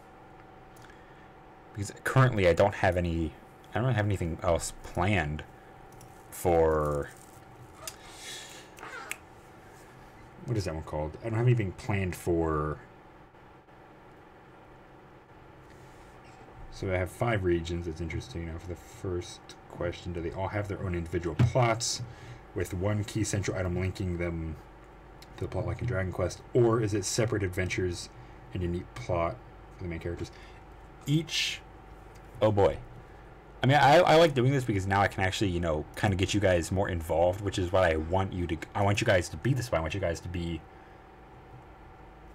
Because currently I don't have anything else planned for, what is that one called? I don't have anything planned for. So I have 5 regions. That's interesting. Now for the first question, do they all have their own individual plots with one key central item linking them to the plot like in Dragon Quest, or is it separate adventures and unique plot for the main characters? Each, oh boy. I mean, I like doing this because now I can actually, you know, kind of get you guys more involved, which is what I want you guys to be this way. I want you guys to be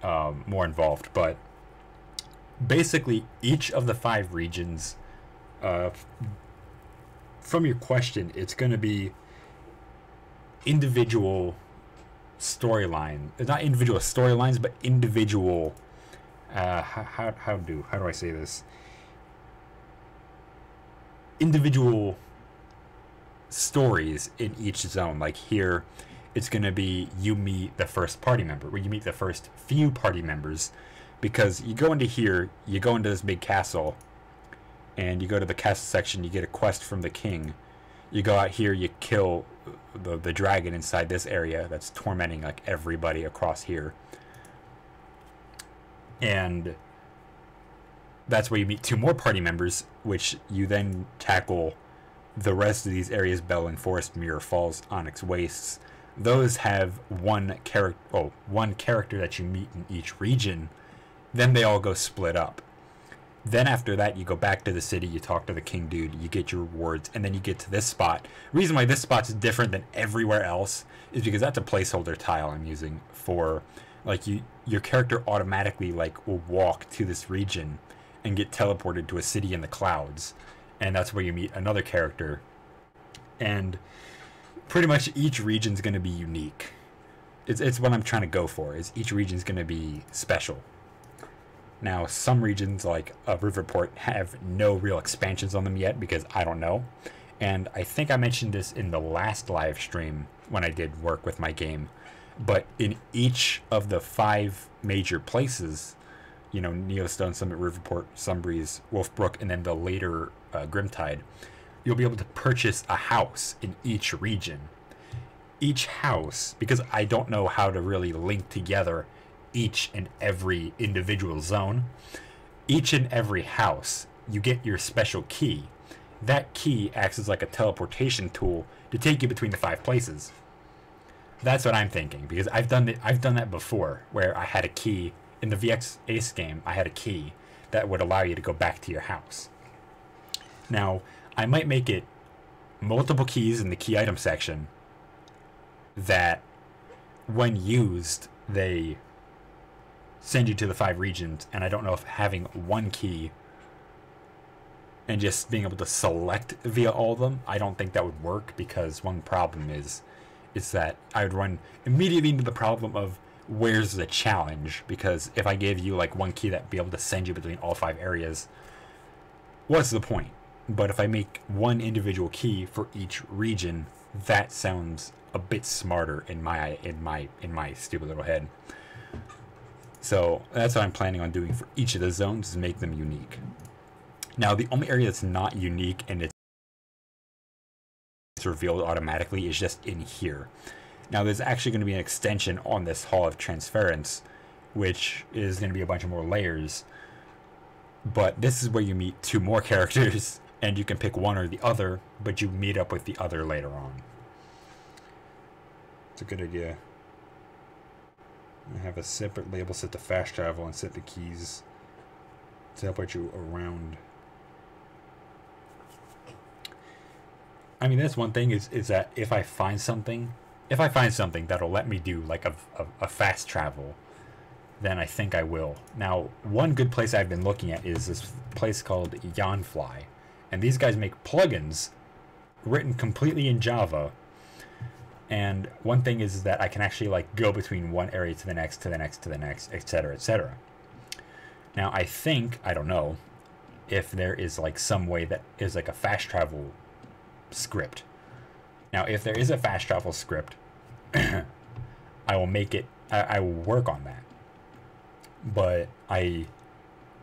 more involved. But basically, each of the 5 regions, from your question, it's going to be individual storyline. Not individual storylines, but individual, how do I say this? Individual stories in each zone. Like here, it's going to be you meet the first party member, where you meet the first few party members, because you go into here, you go into this big castle, and you go to the castle section, you get a quest from the king. You go out here, you kill the dragon inside this area that's tormenting like everybody across here. And that's where you meet 2 more party members, which you then tackle the rest of these areas: Bellwing Forest, Mirror Falls, Onyx Wastes. Those have one character that you meet in each region. Then they all go split up. Then after that, you go back to the city, you talk to the king dude, you get your rewards, and then you get to this spot. The reason why this spot's different than everywhere else is because that's a placeholder tile I'm using for, like, your character automatically, like, will walk to this region and get teleported to a city in the clouds, and that's where you meet another character. And pretty much each region's going to be unique. It's what I'm trying to go for, is each region's going to be special. Now, some regions, like Riverport, have no real expansions on them yet because I don't know. And I think I mentioned this in the last live stream when I did work with my game. But in each of the 5 major places, you know, Neostone, Summit, Riverport, Sunbreeze, Wolfbrook, and then the later Grimtide, you'll be able to purchase a house in each region. Each house, because I don't know how to really link together each and every individual zone, each and every house, you get your special key. That key acts as like a teleportation tool to take you between the 5 places. That's what I'm thinking, because I've done that before, where I had a key in the VX Ace game. I had a key that would allow you to go back to your house. Now, I might make it multiple keys in the key item section that, when used, they send you to the 5 regions, and I don't know if having one key and just being able to select via all of them, I don't think that would work, because one problem is that I would run immediately into the problem of where's the challenge? Because if I gave you like one key that'd be able to send you between all 5 areas, what's the point? But if I make one individual key for each region, that sounds a bit smarter in my stupid little head. So that's what I'm planning on doing for each of the zones, is make them unique. Now, the only area that's not unique and it's revealed automatically is just in here. Now, there's actually going to be an extension on this Hall of Transference, which is going to be a bunch of more layers. But this is where you meet 2 more characters, and you can pick one or the other, but you meet up with the other later on. It's a good idea. I have a separate label set to fast travel and set the keys to help you around. I mean, that's one thing is that if I find something that'll let me do like a fast travel, then I think I will. Now, one good place I've been looking at is this place called Yanfly. And these guys make plugins written completely in Java. And one thing is that I can actually like go between one area to the next, to the next, to the next, etc., etc. Now, I don't know if there is like some way that is like a fast travel script. Now, if there is a fast travel script, I will make it, I will work on that. But I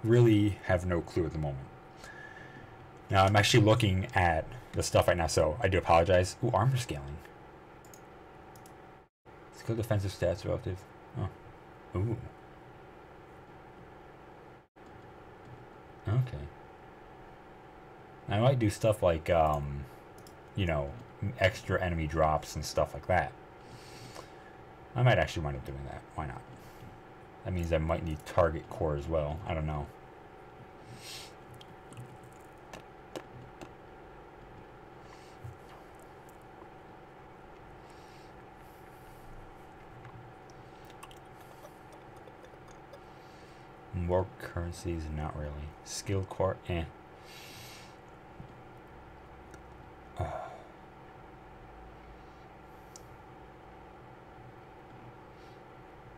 really have no clue at the moment. Now, I'm actually looking at the stuff right now, so I do apologize. Ooh, armor scaling. Skill defensive stats relative. Oh. Ooh. Okay. I might do stuff like, you know, extra enemy drops and stuff like that. I might actually wind up doing that. Why not? That means I might need target core as well. I don't know. More currencies, not really. Skill core, eh.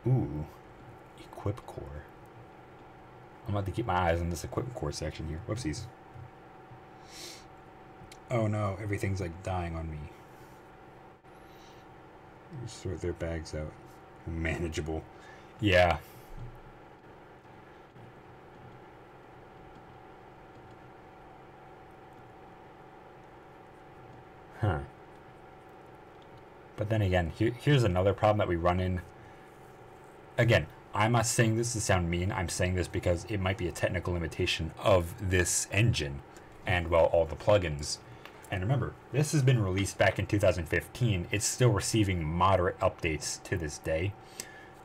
Ooh, equip core. I'm about to keep my eyes on this equipment core section here. Whoopsies. Oh no, everything's like dying on me. Sort their bags out. Manageable. Yeah. Huh. But then again, here's another problem that we run in. Again, I'm not saying this to sound mean. I'm saying this because it might be a technical limitation of this engine and, well, all the plugins. And remember, this has been released back in 2015. It's still receiving moderate updates to this day.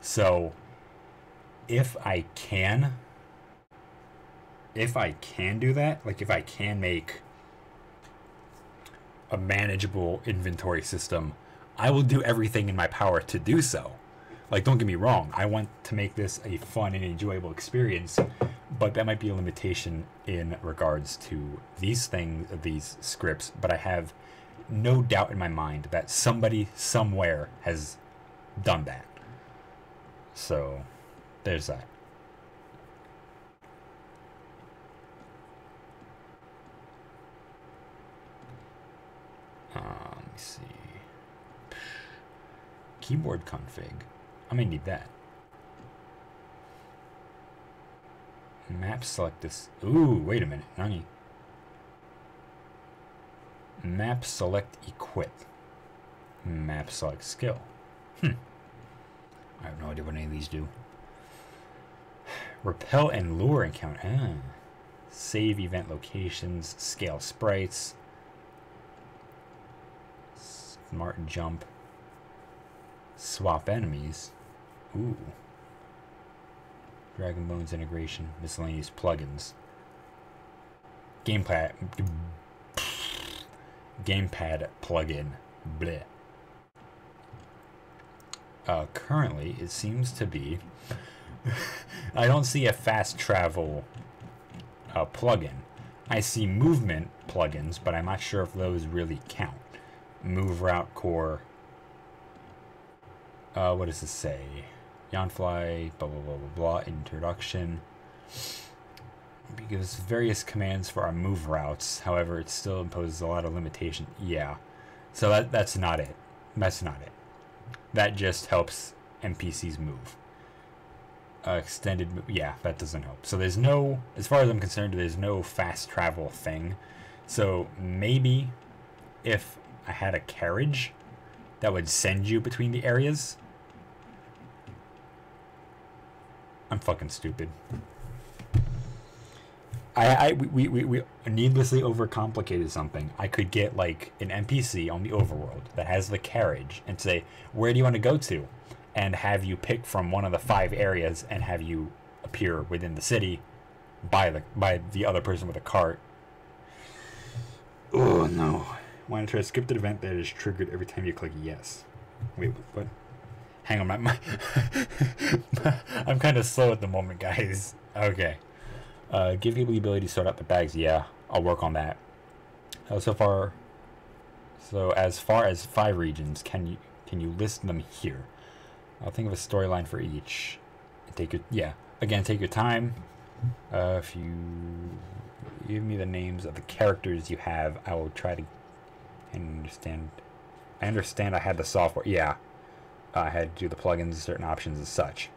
So if I can do that, like if I can make a manageable inventory system, I will do everything in my power to do so. Like, don't get me wrong, I want to make this a fun and enjoyable experience, but that might be a limitation in regards to these things, these scripts. But I have no doubt in my mind that somebody somewhere has done that. So there's that. Let me see. Keyboard config. I may need that. Map select this. Ooh, wait a minute. Nani? Map select equip. Map select skill. I have no idea what any of these do. Repel and lure encounter. Save event locations. Scale sprites. Smart jump. Swap enemies. Ooh. Dragon Bones integration. Miscellaneous plugins. Gamepad plugin. Bleh. Currently, it seems to be... I don't see a fast travel plugin. I see movement plugins, but I'm not sure if those really count. Move route core. What does it say? Yawnfly, blah, blah, blah, blah, blah, introduction. It gives various commands for our move routes. However, it still imposes a lot of limitation. Yeah. So that's not it. That's not it. That just helps NPCs move. Extended, yeah, that doesn't help. So there's no, as far as I'm concerned, there's no fast travel thing. So maybe if I had a carriage that would send you between the areas. I'm fucking stupid. We needlessly overcomplicated something. I could get like an NPC on the overworld that has the carriage and say, where do you want to go to? And have you pick from one of the 5 areas and have you appear within the city by the other person with a cart. Oh no. Want to try a scripted event that is triggered every time you click yes. Wait, what? Hang on, I'm kind of slow at the moment, guys. Okay. Give people the ability to sort out the bags. Yeah, I'll work on that. So as far as 5 regions, can you list them here? I'll think of a storyline for each. Take your time. If you give me the names of the characters you have, I will try to understand. I understand I had the software. Yeah. I had to do the plugins, certain options, and such.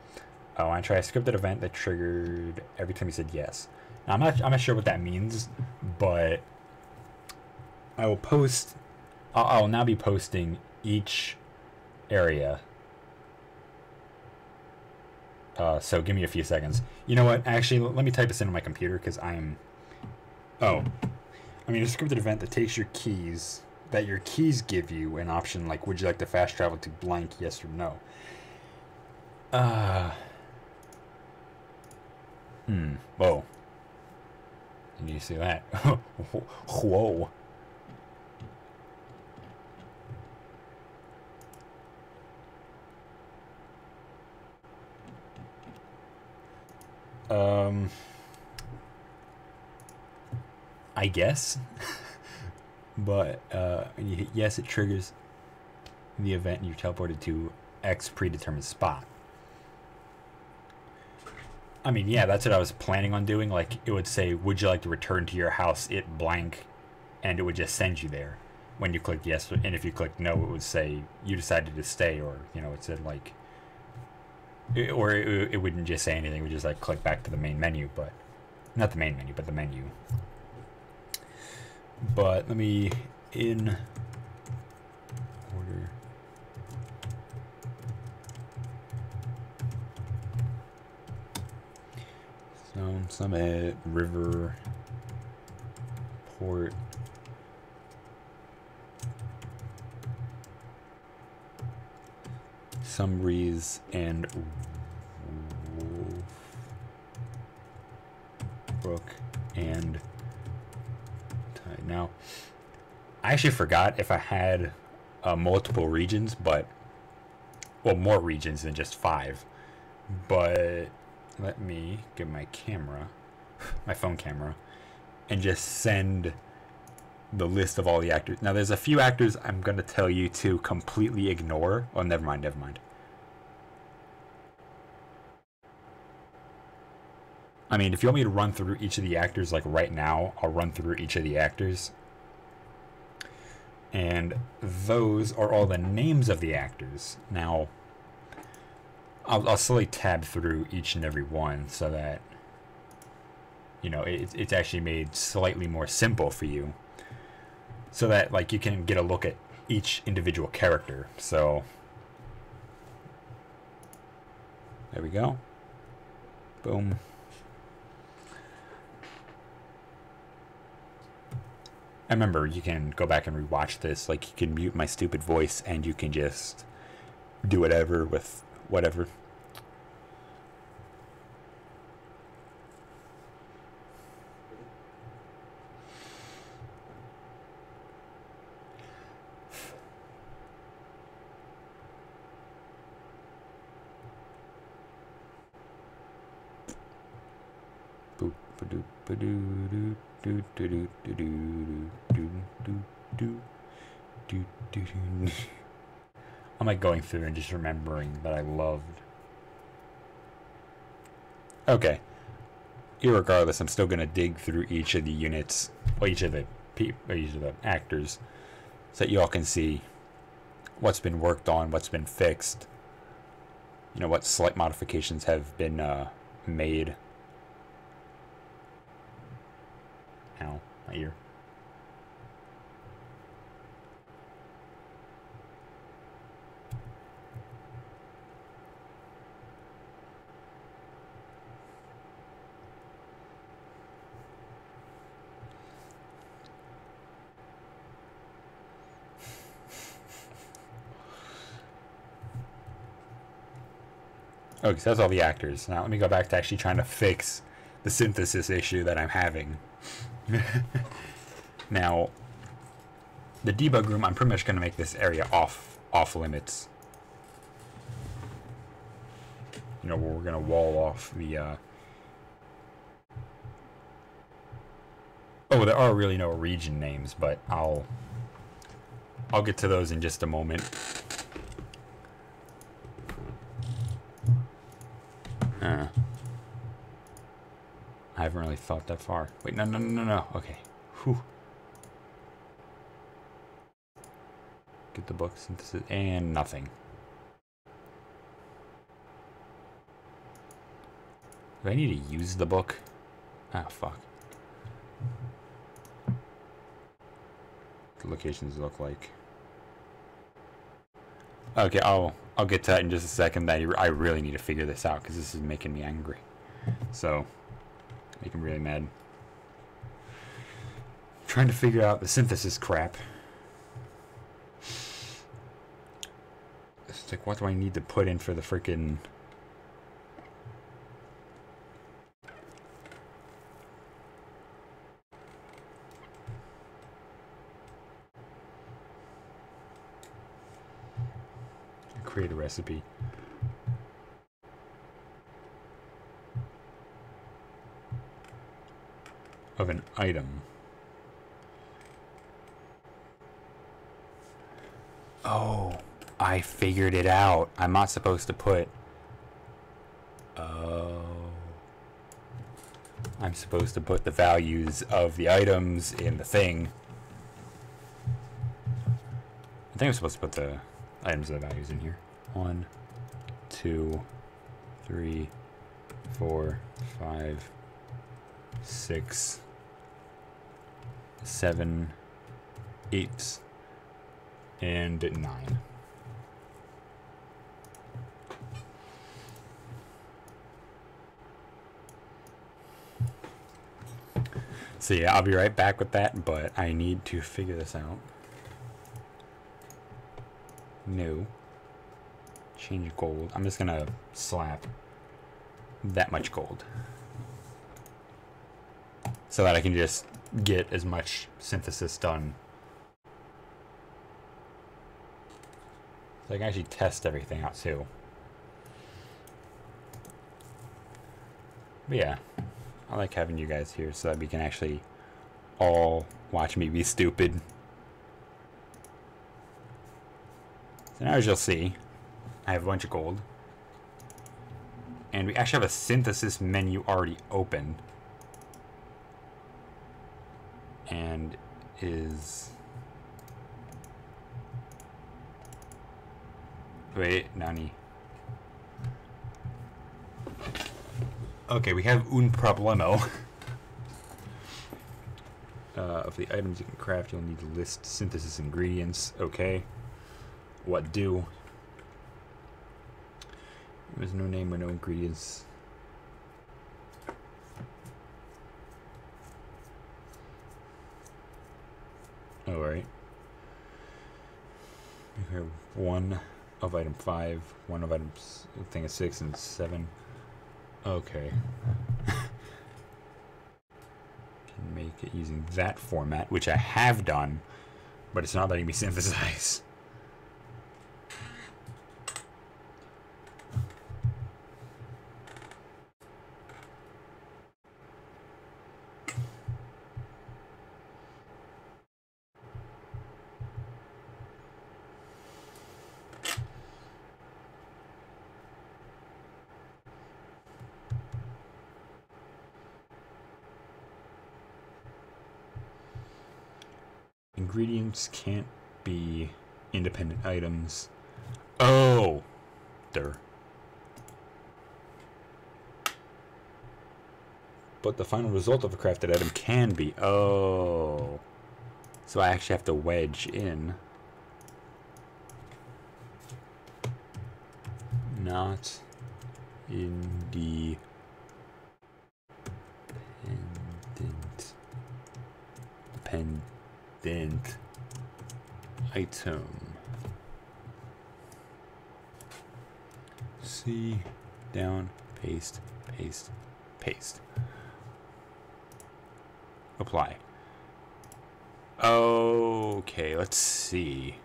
I want to try a scripted event that triggered every time you said yes. Now, I'm not sure what that means, but I will post. I'll now be posting each area. So give me a few seconds. You know what? Actually, let me type this into my computer because I'm. Oh, I mean a scripted event that takes your keys. That your keys give you an option like, would you like to fast travel to blank, yes or no? Whoa. Did you see that? Whoa. I guess. But yes, it triggers the event and you're teleported to X predetermined spot. I mean, yeah, that's what I was planning on doing. Like, it would say, would you like to return to your house it blank, and it would just send you there when you clicked yes. And if you clicked no, it would say you decided to stay, or it said like, it wouldn't just say anything. It would just like click back to the main menu, but not the main menu, but the menu. But let me in order. Zone, Summit, River, Port, Sumbreeze, and Wolf Brook, and Tide. Now, I actually forgot if I had multiple regions, but more regions than just 5. But let me get my camera, my phone camera, and just send the list of all the actors. Now, there's a few actors I'm going to tell you to completely ignore. Oh, never mind. I mean, if you want me to run through each of the actors, like right now, I'll run through each of the actors. And those are all the names of the actors. Now, I'll slowly tab through each and every one so that, it's actually made slightly more simple for you. So that, like, you can get a look at each individual character. So, there we go. Boom. I remember you can go back and rewatch this. Like, you can mute my stupid voice and you can just do whatever with whatever. I'm like going through and just remembering that I loved Okay. Irregardless, I'm still gonna dig through each of the units, or each of the actors, so that you all can see what's been worked on, what's been fixed. You know, what slight modifications have been made. Ow, my ear. Okay, so that's all the actors. Now let me go back to actually trying to fix the synthesis issue that I'm having. Now, the debug room, I'm pretty much going to make this area off limits. You know, where we're going to wall off the... Oh, there are really no region names, but I'll get to those in just a moment. I haven't really thought that far. Wait, no. Okay. Whew. Get the book synthesis and nothing. Do I need to use the book? Ah, fuck. The locations look like. Okay, I'll get to that in just a second. I really need to figure this out because this is making me angry. So, making me really mad. Trying to figure out the synthesis crap. It's like, what do I need to put in for the freaking... Create a recipe. Of an item. Oh, I figured it out. I'm not supposed to put... Oh. I'm supposed to put the values of the items in the thing. I think I'm supposed to put the items of the values in here. 1, 2, 3, 4, 5, 6, 7, 8, and 9. So yeah, I'll be right back with that, but I need to figure this out. No. Change gold. I'm just gonna slap that much gold so that I can just get as much synthesis done. So I can actually test everything out too. But yeah, I like having you guys here so that we can actually all watch me be stupid. So now, as you'll see, I have a bunch of gold. And we actually have a synthesis menu already open. And is... Wait, Nani. Okay, we have un problemo. Of the items you can craft, you'll need to list synthesis ingredients. Okay. What do? There's no name or no ingredients. Alright. We have 1 of item 5, 1 of items, thing of 6 and 7. Okay. Can make it using that format, which I have done, but it's not letting me synthesize. Ingredients can't be independent items. Oh! There. But the final result of a crafted item can be. Oh. So I actually have to wedge in. Not independent dependent item. C down, paste, paste, paste. Apply. Okay, let's see.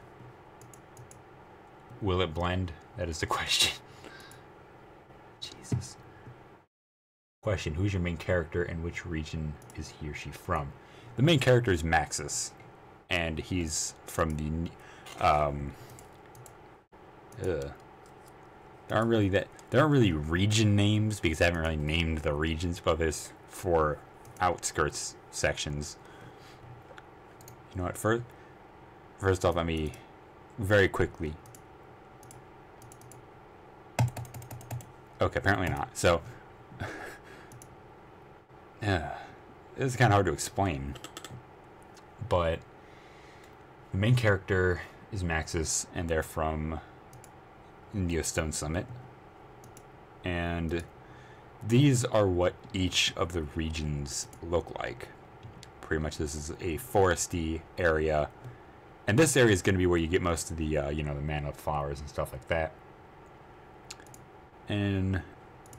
Will it blend? That is the question. Jesus. Question, who's your main character and which region is he or she from? The main character is Maxis, and he's from the there aren't really region names because I haven't really named the regions, but there's 4 outskirts sections. You know what, first off, let me very quickly. Okay, apparently not. So yeah, this is kind of hard to explain, but the main character is Maxis, and they're from Neostone Summit, and these are what each of the regions look like. Pretty much this is a foresty area, and this area is going to be where you get most of the you know, the mana flowers and stuff like that. And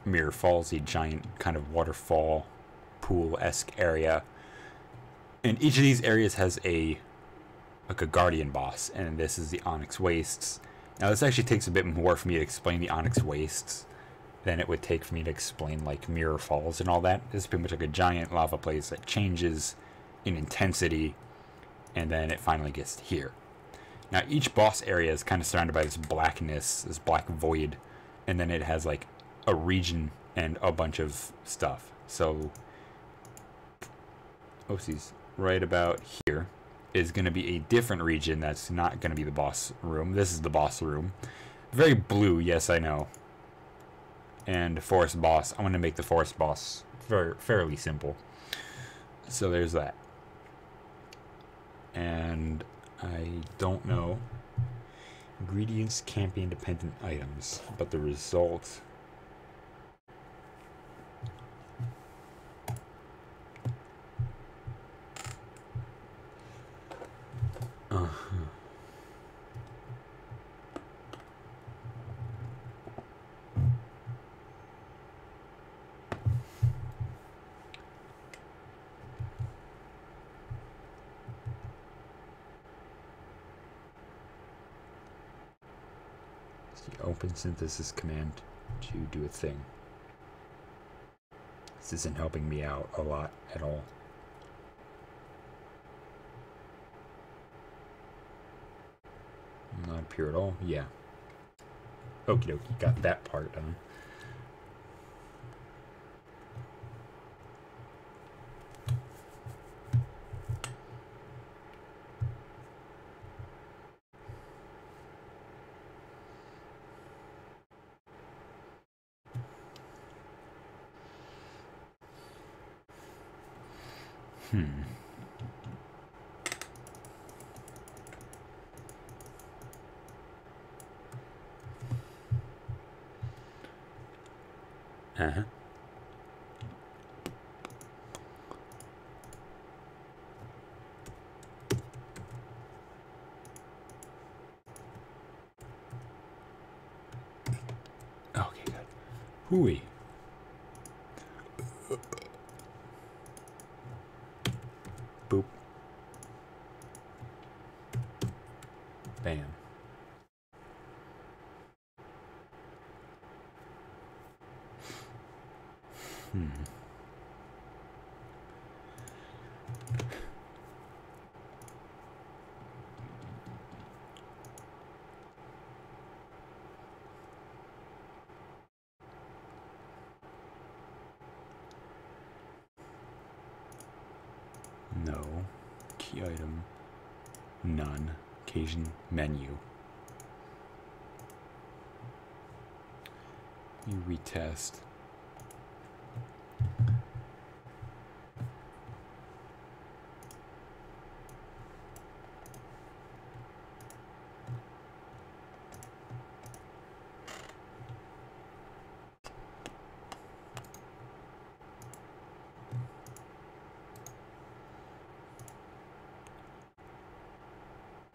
Mirror Falls, a giant kind of waterfall pool-esque area, and each of these areas has like a guardian boss, and this is the Onyx Wastes. Now this actually takes a bit more for me to explain the Onyx Wastes than it would take for me to explain like Mirror Falls and all that. This is pretty much like a giant lava place that changes in intensity, and then it finally gets here. Now each boss area is kind of surrounded by this blackness, this black void, and then it has like a region and a bunch of stuff. So oopsies, right about here is going to be a different region that's not going to be the boss room. This is the boss room. Very blue, yes, I know. And forest boss. I'm going to make the forest boss fairly simple. So there's that. And I don't know. Ingredients can't be independent items, but the result... Open synthesis command to do a thing. This isn't helping me out a lot at all. Not appear at all? Yeah. Okie dokie, got that part done. Uh-huh. Okay, good. Hooey. Boop. Bam. No. Key item. None. Occasion menu. You retest.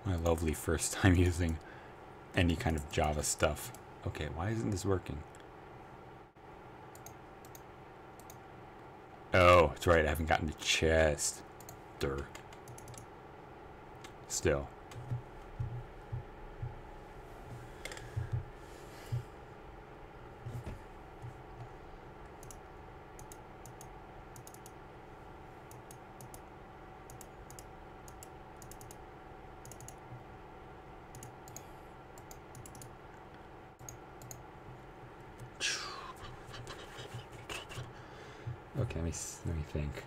My lovely first time using any kind of Java stuff. Okay, why isn't this working? Oh, that's right, I haven't gotten to chest. Durr. Still. Okay, let me think.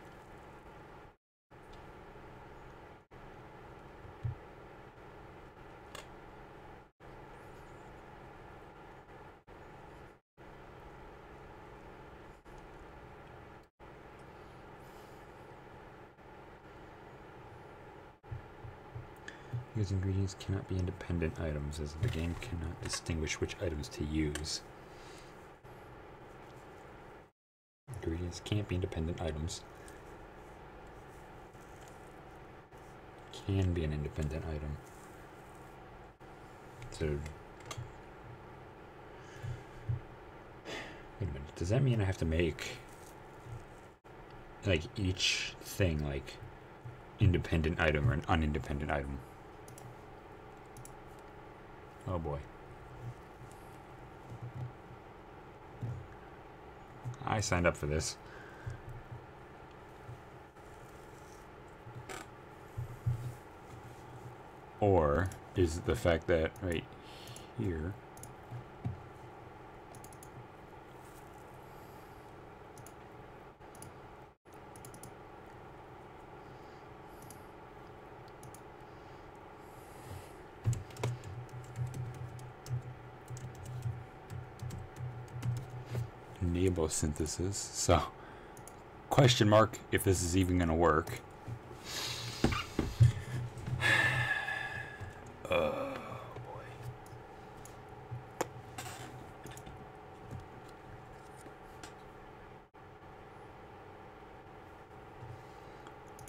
Use ingredients cannot be independent items, as the game cannot distinguish which items to use. Ingredients can't be independent items. Can be an independent item. So, wait a minute. Does that mean I have to make like each thing like independent item or an unindependent item? Oh boy. I signed up for this. Or is it the fact that right here enable synthesis? So, question mark if this is even going to work.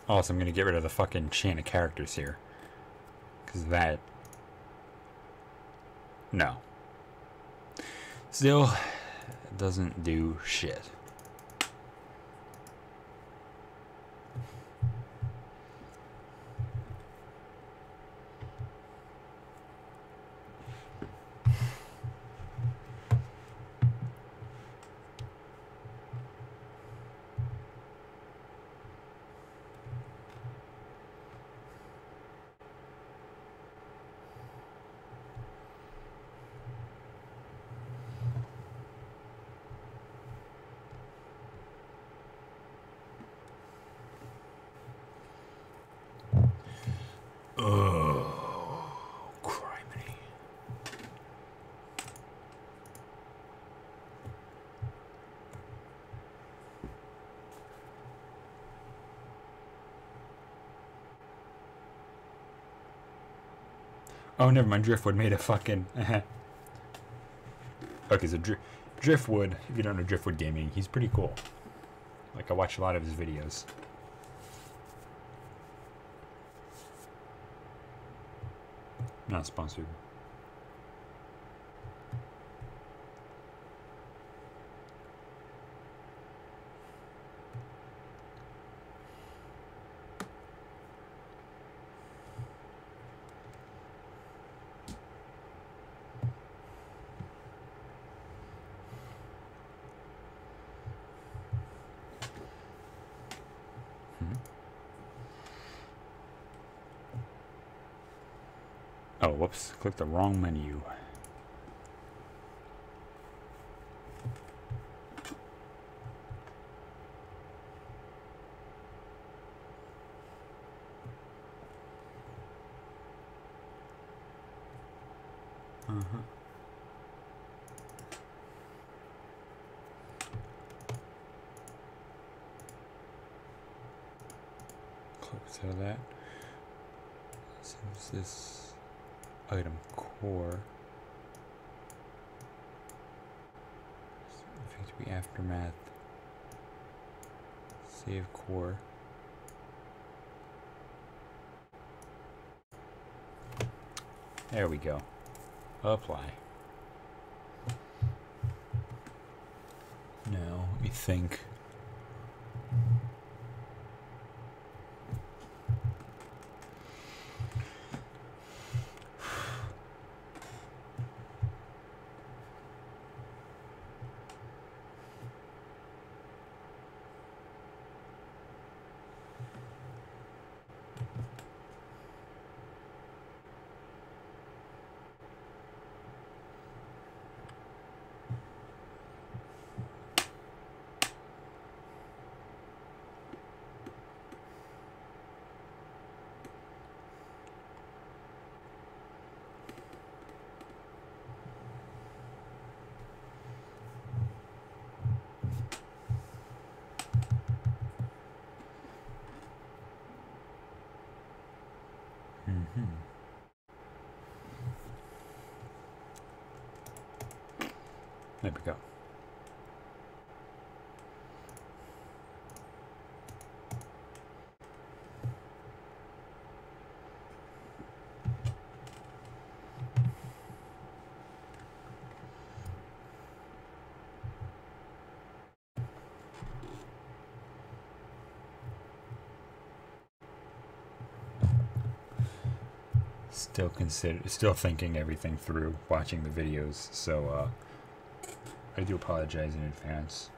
Also, I'm going to get rid of the fucking chain of characters here. Because that... No. Still, it doesn't do shit. Oh, never mind. Driftwood made a fucking... Okay, so Driftwood, if you don't know Driftwood Gaming, he's pretty cool. Like, I watch a lot of his videos. Not sponsored. Oh, whoops. Clicked the wrong menu. Close out of that. Since this item core to be aftermath, save core. There we go. Apply. Now let me think. There we go. Still thinking everything through, watching the videos, so I do apologize in advance.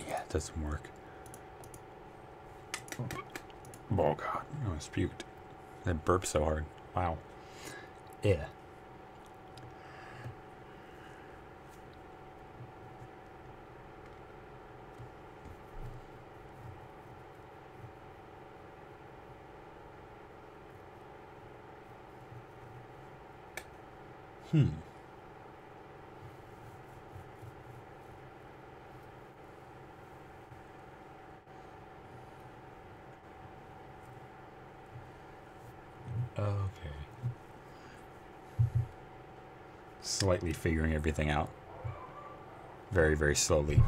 Yeah, it doesn't work. Oh god, I almost puked. I burped so hard. Wow. Yeah. Okay. Slightly figuring everything out. Very, very slowly.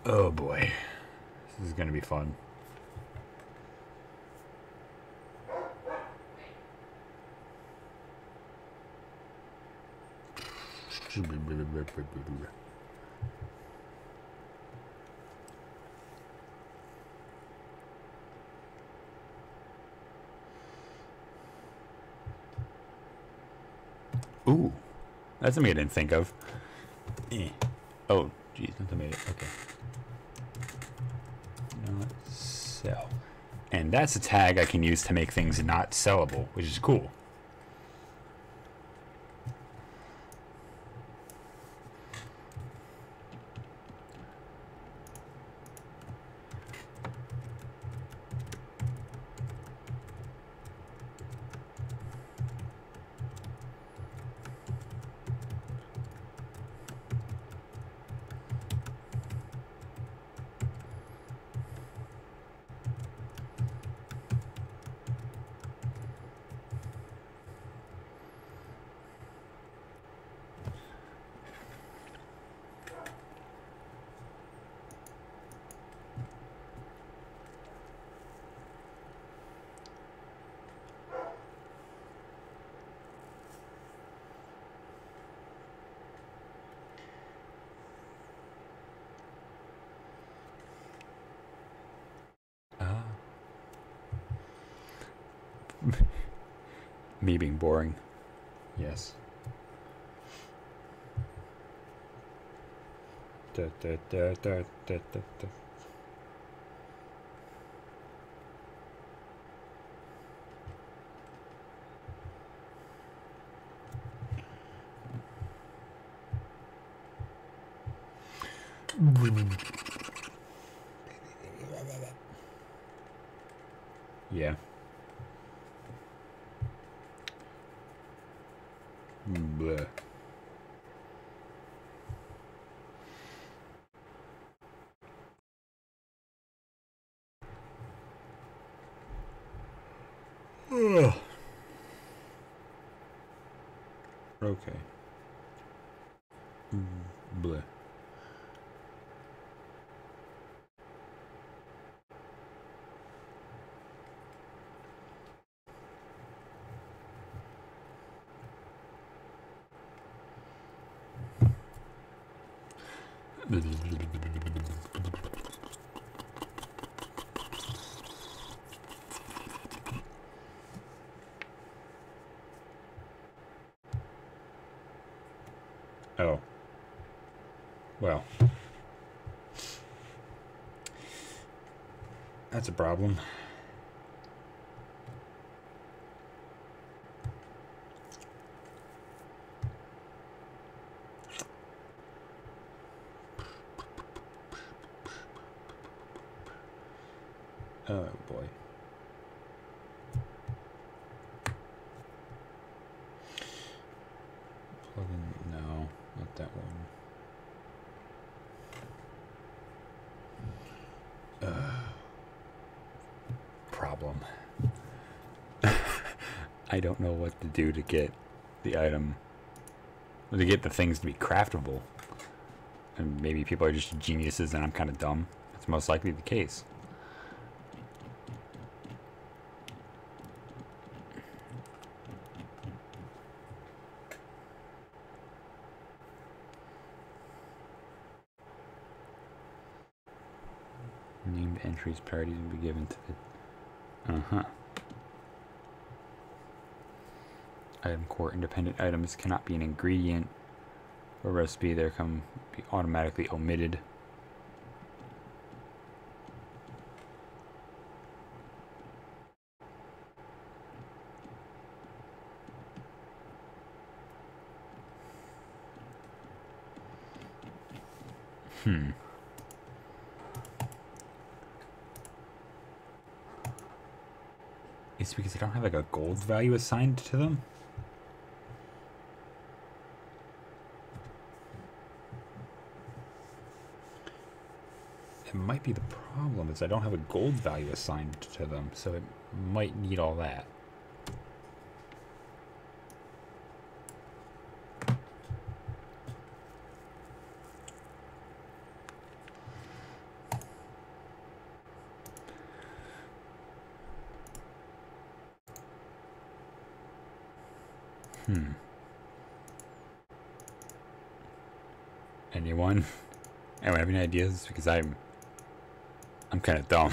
Oh boy. This is gonna be fun. Ooh, that's something I didn't think of. Oh, geez, I made it. Okay. Not sell. And that's a tag I can use to make things not sellable, which is cool. Me being boring. Yes. Da, da, da, da, da, da, da. Yeah. Bleh. Ugh. Okay. Bleh. Oh. Well. That's a problem. Oh boy. Plug in, no, not that one. Problem. I don't know what to do to get the item, to get the things to be craftable. And maybe people are just geniuses and I'm kind of dumb. That's most likely the case. Named entries priorities will be given to the... Item core independent items cannot be an ingredient or recipe. There can be automatically omitted. It's because I don't have like a gold value assigned to them. It might be the problem is I don't have a gold value assigned to them, so it might need all that. Anyone? Anyone have any ideas? Because I'm kind of dumb.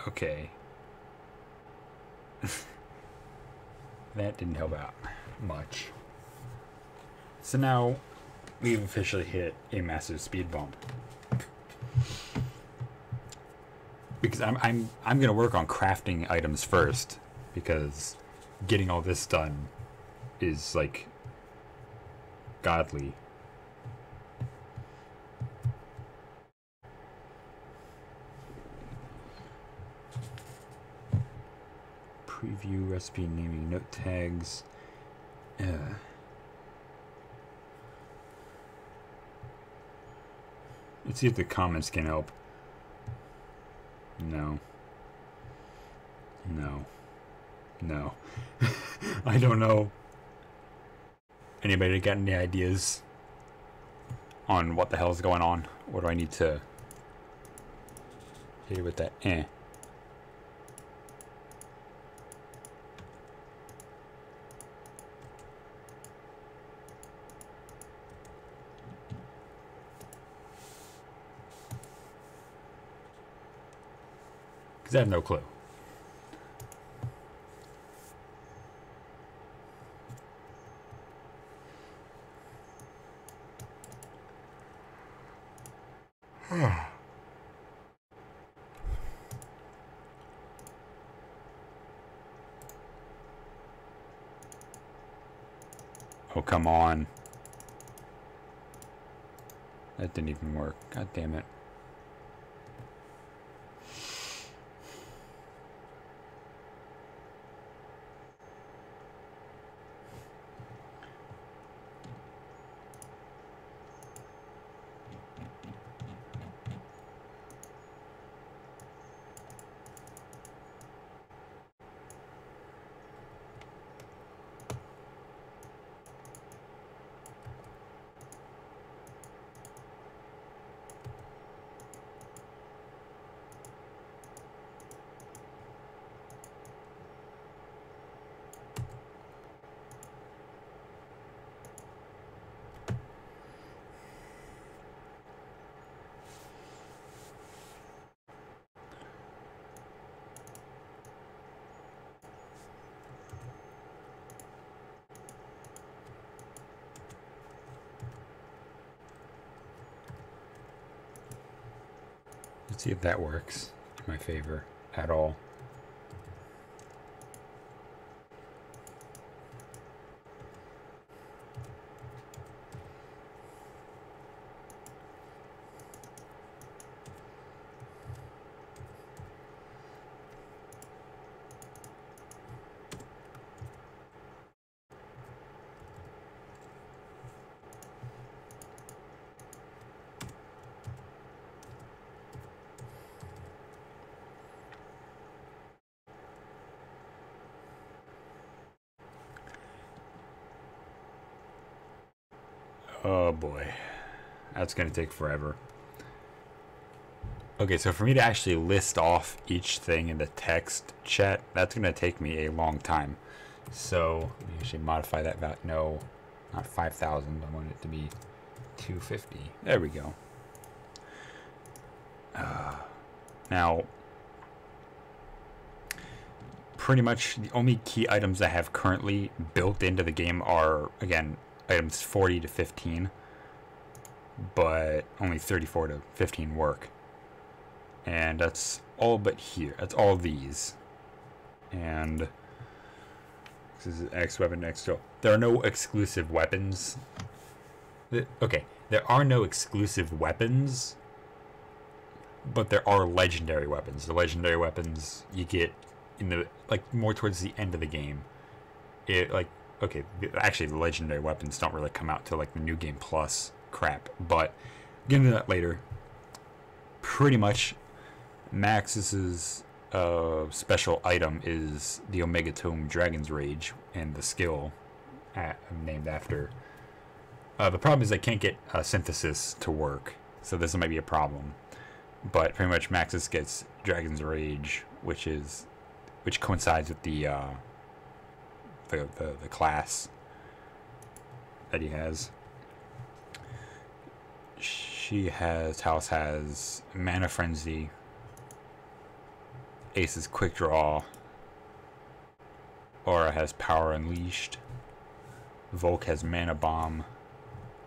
Okay. That didn't help out much. So now we've officially hit a massive speed bump. Because I'm gonna work on crafting items first because getting all this done is like godly. Preview, recipe, naming, note tags. Let's see if the comments can help. No. No. No. I don't know. Anybody got any ideas on what the hell's going on? What do I need to hit with that? Because I have no clue. Oh, come on. That didn't even work. God damn it. Let's see if that works in my favor at all. Oh boy, that's gonna take forever. Okay, so for me to actually list off each thing in the text chat, that's gonna take me a long time. So let me actually modify that value. No, not 5,000. I want it to be 250. There we go. Now, pretty much the only key items I have currently built into the game are, again, items 40 to 15, but only 34 to 15 work. And that's all but here. That's all these. And this is X weapon, X tool. There are no exclusive weapons. Okay, there are no exclusive weapons, but there are legendary weapons. The legendary weapons you get in the, like, more towards the end of the game. Okay, actually the legendary weapons don't really come out till like the New Game Plus crap, but get into that later. Pretty much Max's special item is the Omega Tome Dragon's Rage, and the skill named after. The problem is I can't get synthesis to work, so this might be a problem. But pretty much Maxis gets Dragon's Rage, which coincides with the class that he has. Talos has Mana Frenzy, Ace's Quick Draw, Aura has Power Unleashed, Volk has Mana Bomb,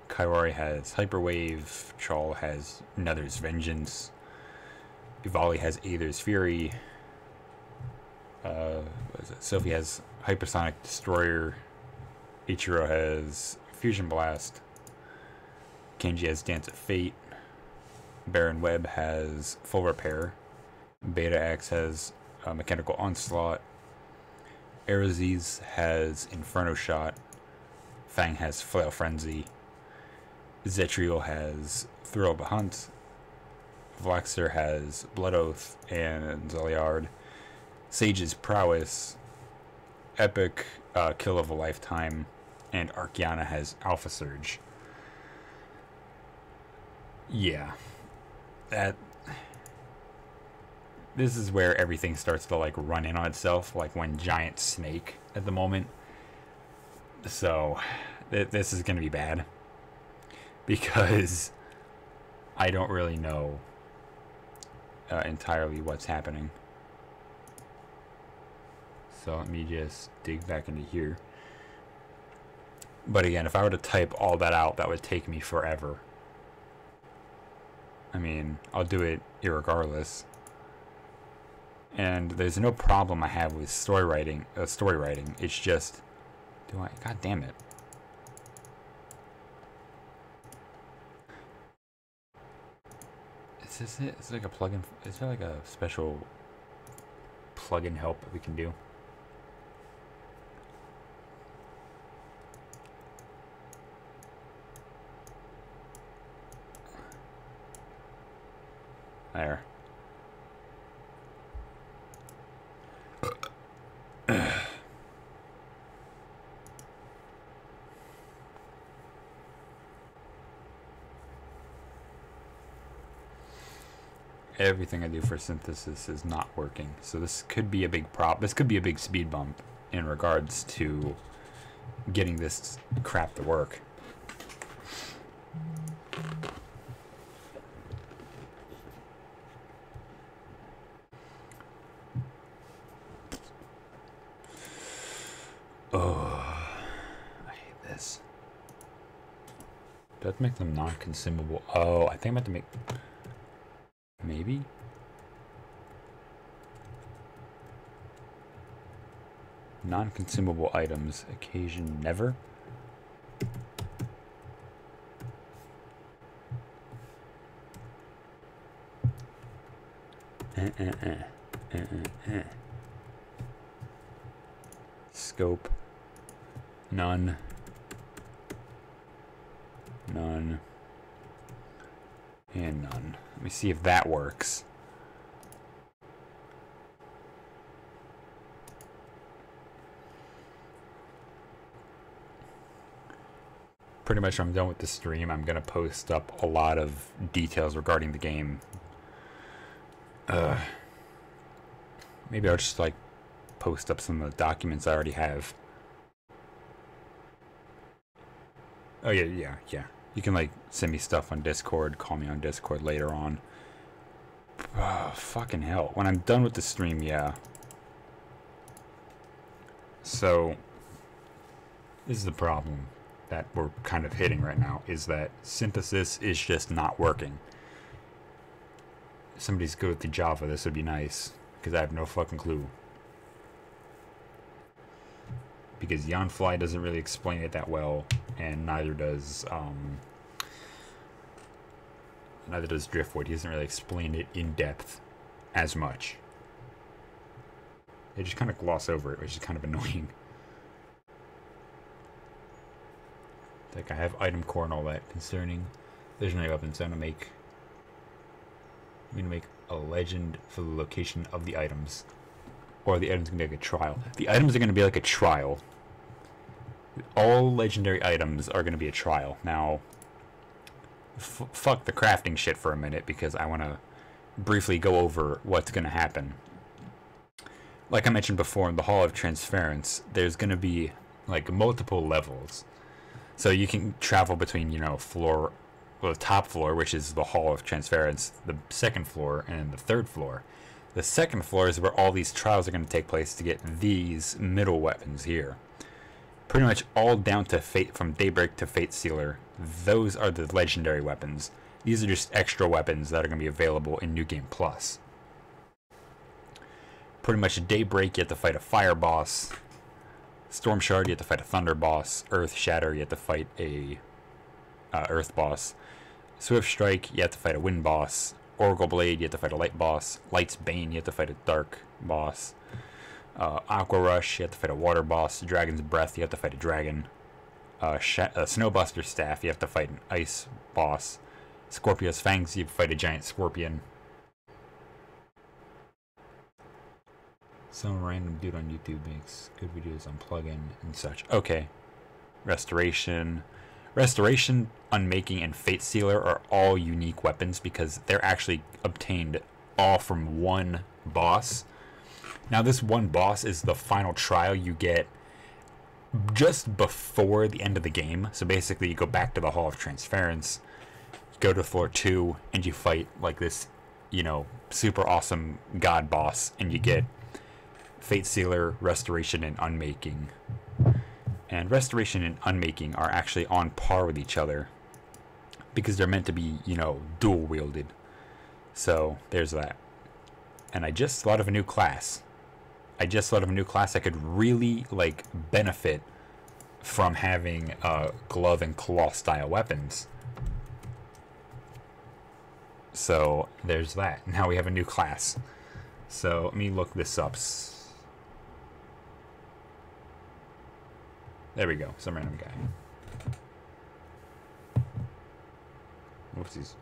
Kaori has Hyper Wave, Chal has Nether's Vengeance, Ivali has Aether's Fury, is it? Sylvie has Hypersonic Destroyer. Ichiro has Fusion Blast. Kenji has Dance of Fate. Baron Webb has Full Repair. Beta X has Mechanical Onslaught. Aerosys has Inferno Shot. Fang has Flail Frenzy. Zetriel has Thrill of the Hunt. Vlaxer has Blood Oath and Zeliard. Sage's Prowess. Epic Kill of a Lifetime. And Arceana has Alpha Surge. Yeah. This is where everything starts to like run in on itself, like when Giant Snake at the moment. So this is going to be bad because I don't really know entirely what's happening. So let me just dig back into here. But again, if I were to type all that out, that would take me forever. I mean, I'll do it irregardless. And there's no problem I have with story writing. It's just, God damn it. Is this it? Is it like a plugin? Is there like a special plugin help that we can do? There. Everything I do for synthesis is not working, so this could be a big problem. This could be a big speed bump in regards to getting this crap to work. Oh, I hate this. Do I have to make them non-consumable? Oh, I think I'm about to make... Maybe? Non-consumable items. Occasion never? Scope. None. None. And none. Let me see if that works. Pretty much I'm done with the stream. I'm going to post up a lot of details regarding the game. Maybe I'll just like post up some of the documents I already have. Oh yeah. You can like send me stuff on Discord, call me on Discord later on. Oh, fucking hell. When I'm done with the stream, yeah. So, this is the problem that we're kind of hitting right now, is that synthesis is just not working. If somebody's good at the Java, this would be nice, because I have no fucking clue. Because Yanfly doesn't really explain it that well, and neither does Driftwood. He doesn't really explain it in depth as much. They just kind of gloss over it, which is kind of annoying. Like, I have item core and all that concerning legendary weapons. So I'm gonna make a legend for the location of the items, or the items gonna be like a trial. The items are gonna be like a trial. All legendary items are gonna be a trial. Now, fuck the crafting shit for a minute, because I want to briefly go over what's gonna happen. Like I mentioned before, in the Hall of Transference, there's gonna be like multiple levels. So you can travel between, you know, the top floor, which is the Hall of Transference, the second floor, and the third floor. The second floor is where all these trials are going to take place to get these middle weapons here. Pretty much all down to Fate, from Daybreak to Fate Sealer. Those are the legendary weapons. These are just extra weapons that are going to be available in New Game Plus. pretty much Daybreak, you have to fight a fire boss. Storm Shard, you have to fight a thunder boss. Earth Shatter, you have to fight a earth boss. Swift Strike, you have to fight a wind boss. Oracle Blade, you have to fight a light boss. Light's Bane, you have to fight a dark boss. Aqua Rush, you have to fight a water boss. Dragon's Breath, you have to fight a dragon. Snowbuster Staff, you have to fight an ice boss. Scorpius Fangs, you fight a giant scorpion. Some random dude on YouTube makes good videos on plugin and such. Okay. Restoration, Unmaking, and Fate Sealer are all unique weapons because they're actually obtained all from one boss. Now this one boss is the final trial you get just before the end of the game. So basically you go back to the Hall of Transference, go to floor 2, and you fight like this, you know, super awesome god boss, and you get Fate Sealer, Restoration, and Unmaking. And Restoration and Unmaking are actually on par with each other because they're meant to be, you know, dual wielded. So there's that. And I just thought of a new class. I could really like benefit from having glove and claw style weapons. So there's that. Now we have a new class. So let me look this up. There we go. Some random guy. Whoopsies.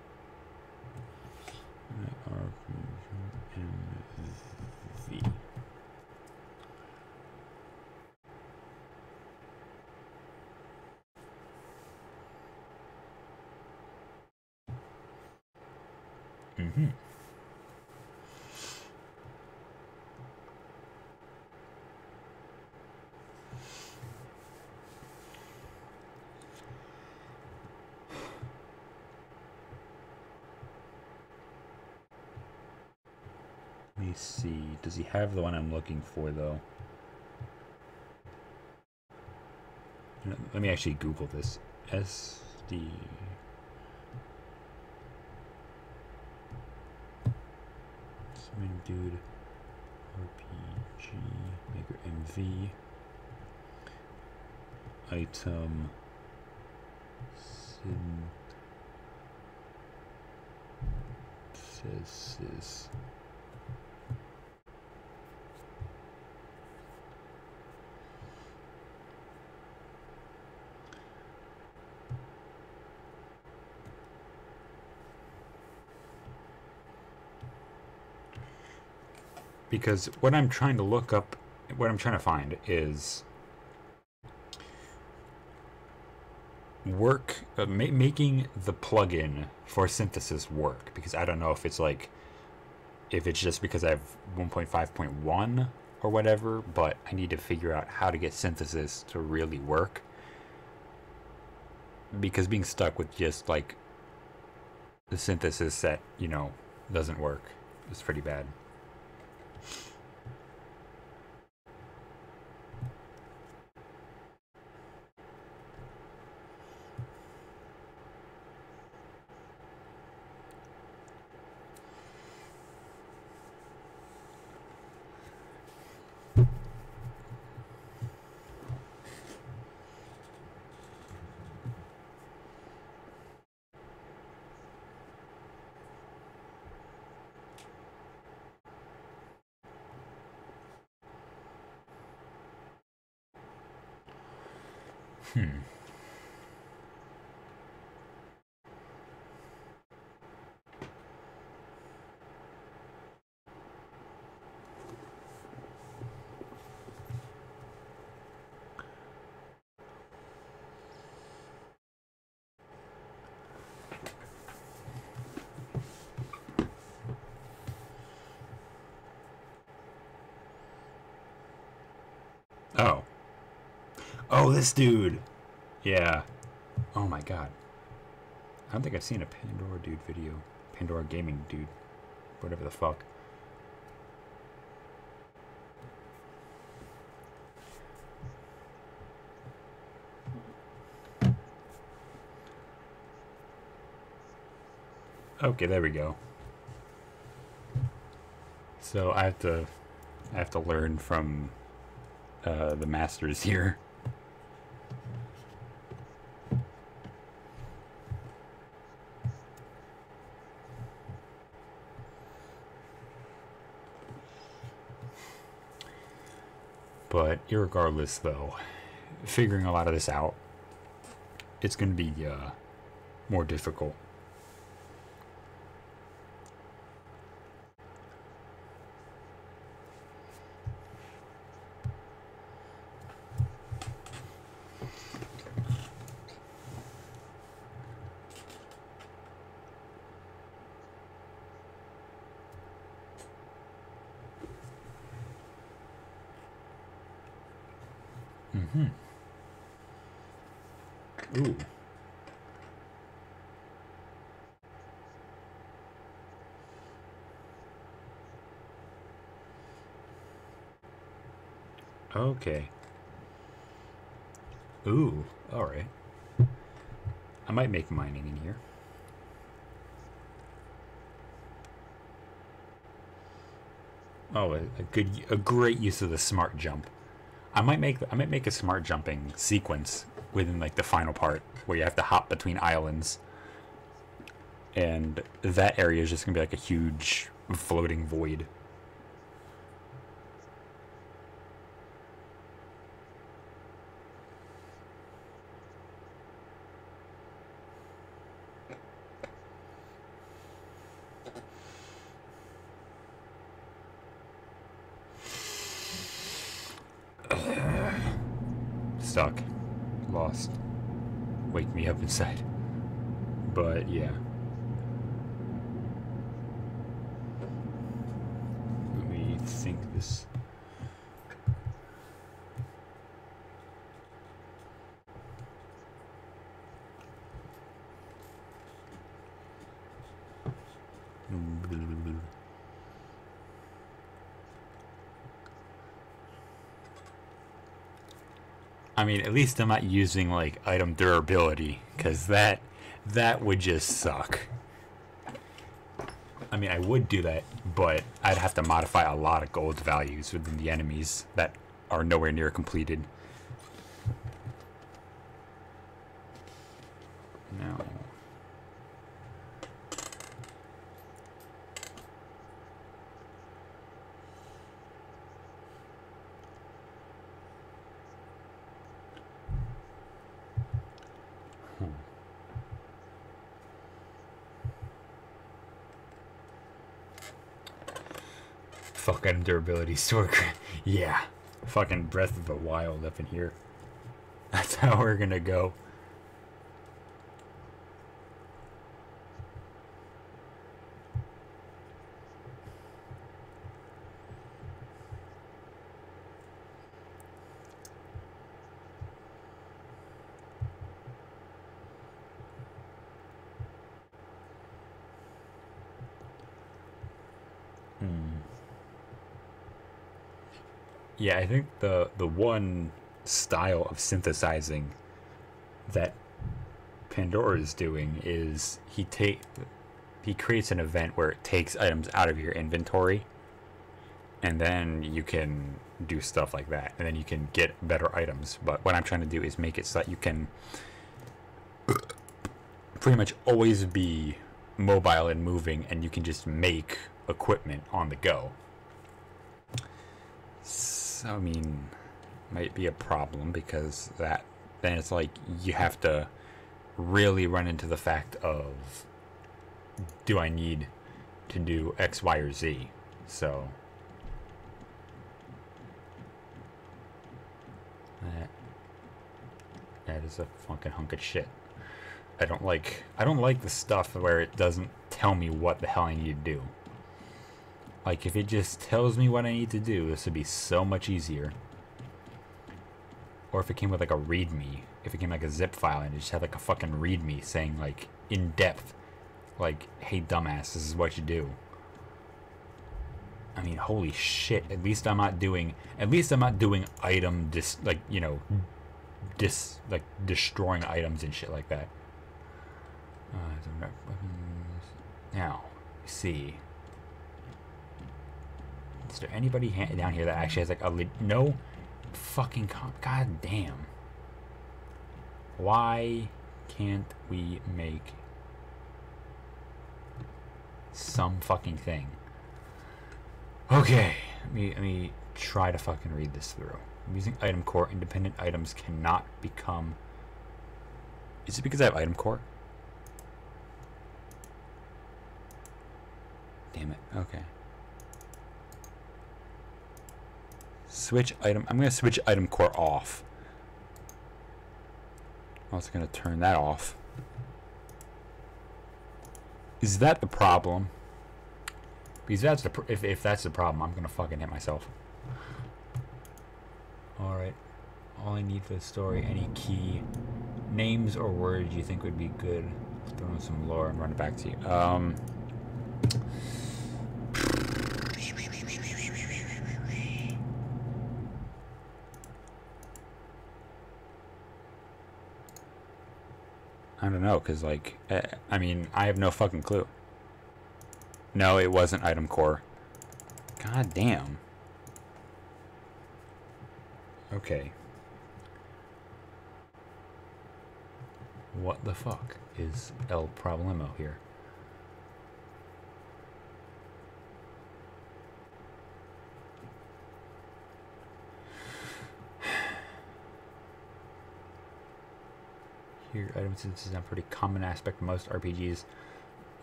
RPMV. Mm-hmm. Let me see. Does he have the one I'm looking for, though? Let me actually Google this. SD. Summon dude. RPG. Maker MV. Item. Synthesis. Because what I'm trying to look up, what I'm trying to find is making the plugin for synthesis work. Because I don't know if it's like, if it's just because I have 1.5.1 or whatever, but I need to figure out how to get synthesis to really work. Because being stuck with just like the synthesis that, you know, doesn't work is pretty bad. Oh. Oh, this dude. Yeah. Oh my god. I don't think I've seen a Pandora dude video. Pandora gaming dude. Whatever the fuck. Okay, there we go. So I have to I have to learn from the masters here. But irregardless, though, figuring a lot of this out, it's going to be more difficult. Ooh. Okay. Ooh, alright. I might make mining in here. Oh, a great use of the smart jump. I might make a smart jumping sequence within like the final part where you have to hop between islands, and that area is just gonna be like a huge floating void. Stuck. Lost. Wake me up inside. But yeah. Let me think this. I mean, at least I'm not using like item durability, because that would just suck. I mean, I would do that, but I'd have to modify a lot of gold values within the enemies that are nowhere near completed. No. Fuck item durability store. Yeah. Fucking Breath of the Wild up in here. That's how we're gonna go. Yeah, I think the one style of synthesizing that Pandora is doing is he creates an event where it takes items out of your inventory, and then you can do stuff like that, and then you can get better items. But what I'm trying to do is make it so that you can pretty much always be mobile and moving, and you can just make equipment on the go. So, I mean, might be a problem, because then it's like you have to really run into the fact of, do I need to do X, Y, or Z? So that is a fucking hunk of shit. I don't like the stuff where it doesn't tell me what the hell I need to do. Like, if it just tells me what I need to do, this would be so much easier. Or if it came with like a readme, if it came like a zip file and it just had like a fucking readme saying like in depth, like, hey dumbass, this is what you do. I mean, holy shit! At least I'm not doing item destroying items and shit like that. Now, see. Is there anybody down here that actually has like a no fucking god damn. Why can't we make some fucking thing? Okay, let me try to fucking read this through. I'm using item core. Independent items cannot become. Is it because I have item core? Damn it. Okay. Switch item. I'm going to switch item core off. I'm also going to turn that off. Is that the problem? Because that's the if that's the problem, I'm going to fucking hit myself. Alright. All I need for the story, any key names or words you think would be good. Throw in some lore and run it back to you. I don't know, because, like, I mean, I have no fucking clue. No, it wasn't item core. God damn. Okay. What the fuck is El Problemo here? Here, item synthesis is a pretty common aspect of most RPGs.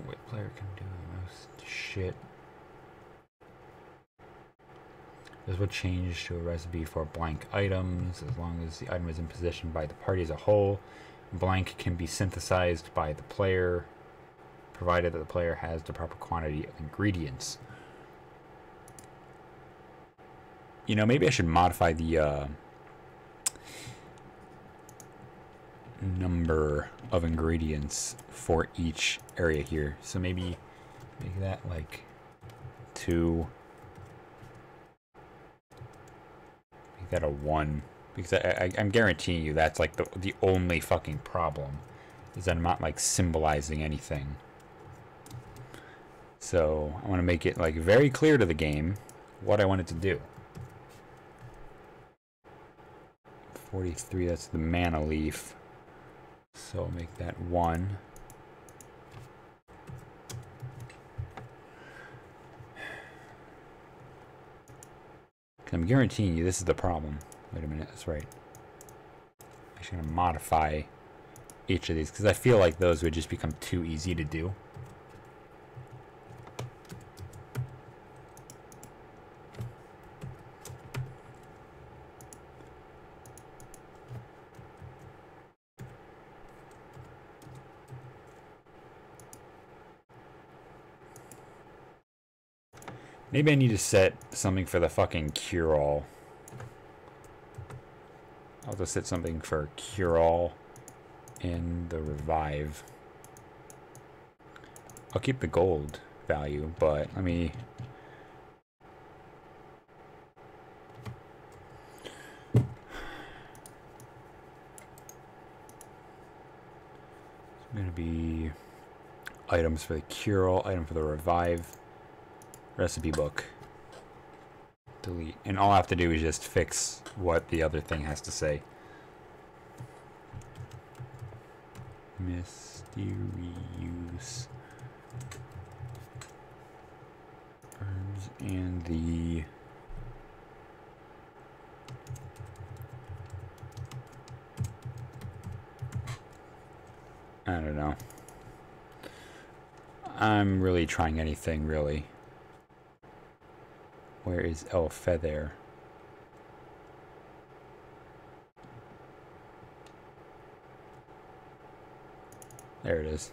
What player can do the most shit? This will change to a recipe for blank items as long as the item is in possession by the party as a whole. Blank can be synthesized by the player, provided that the player has the proper quantity of ingredients. You know, maybe I should modify the number of ingredients for each area here. So maybe make that like 2. Make that a 1. Because I'm guaranteeing you that's like the only fucking problem. Is that I'm not like symbolizing anything. So I want to make it like very clear to the game what I want it to do. 43, that's the mana leaf. So I'll make that 1. I'm guaranteeing you this is the problem. Wait a minute, that's right. I'm actually going to modify each of these because I feel like those would just become too easy to do. Maybe I need to set something for the fucking cure-all. I'll just set something for cure-all in the revive. I'll keep the gold value, but let me... It's going to be items for the cure-all, item for the revive. Recipe book. Delete. And all I have to do is just fix what the other thing has to say. Mysterious herbs and the I don't know. I'm really trying anything, really. Where is El Feather? There it is.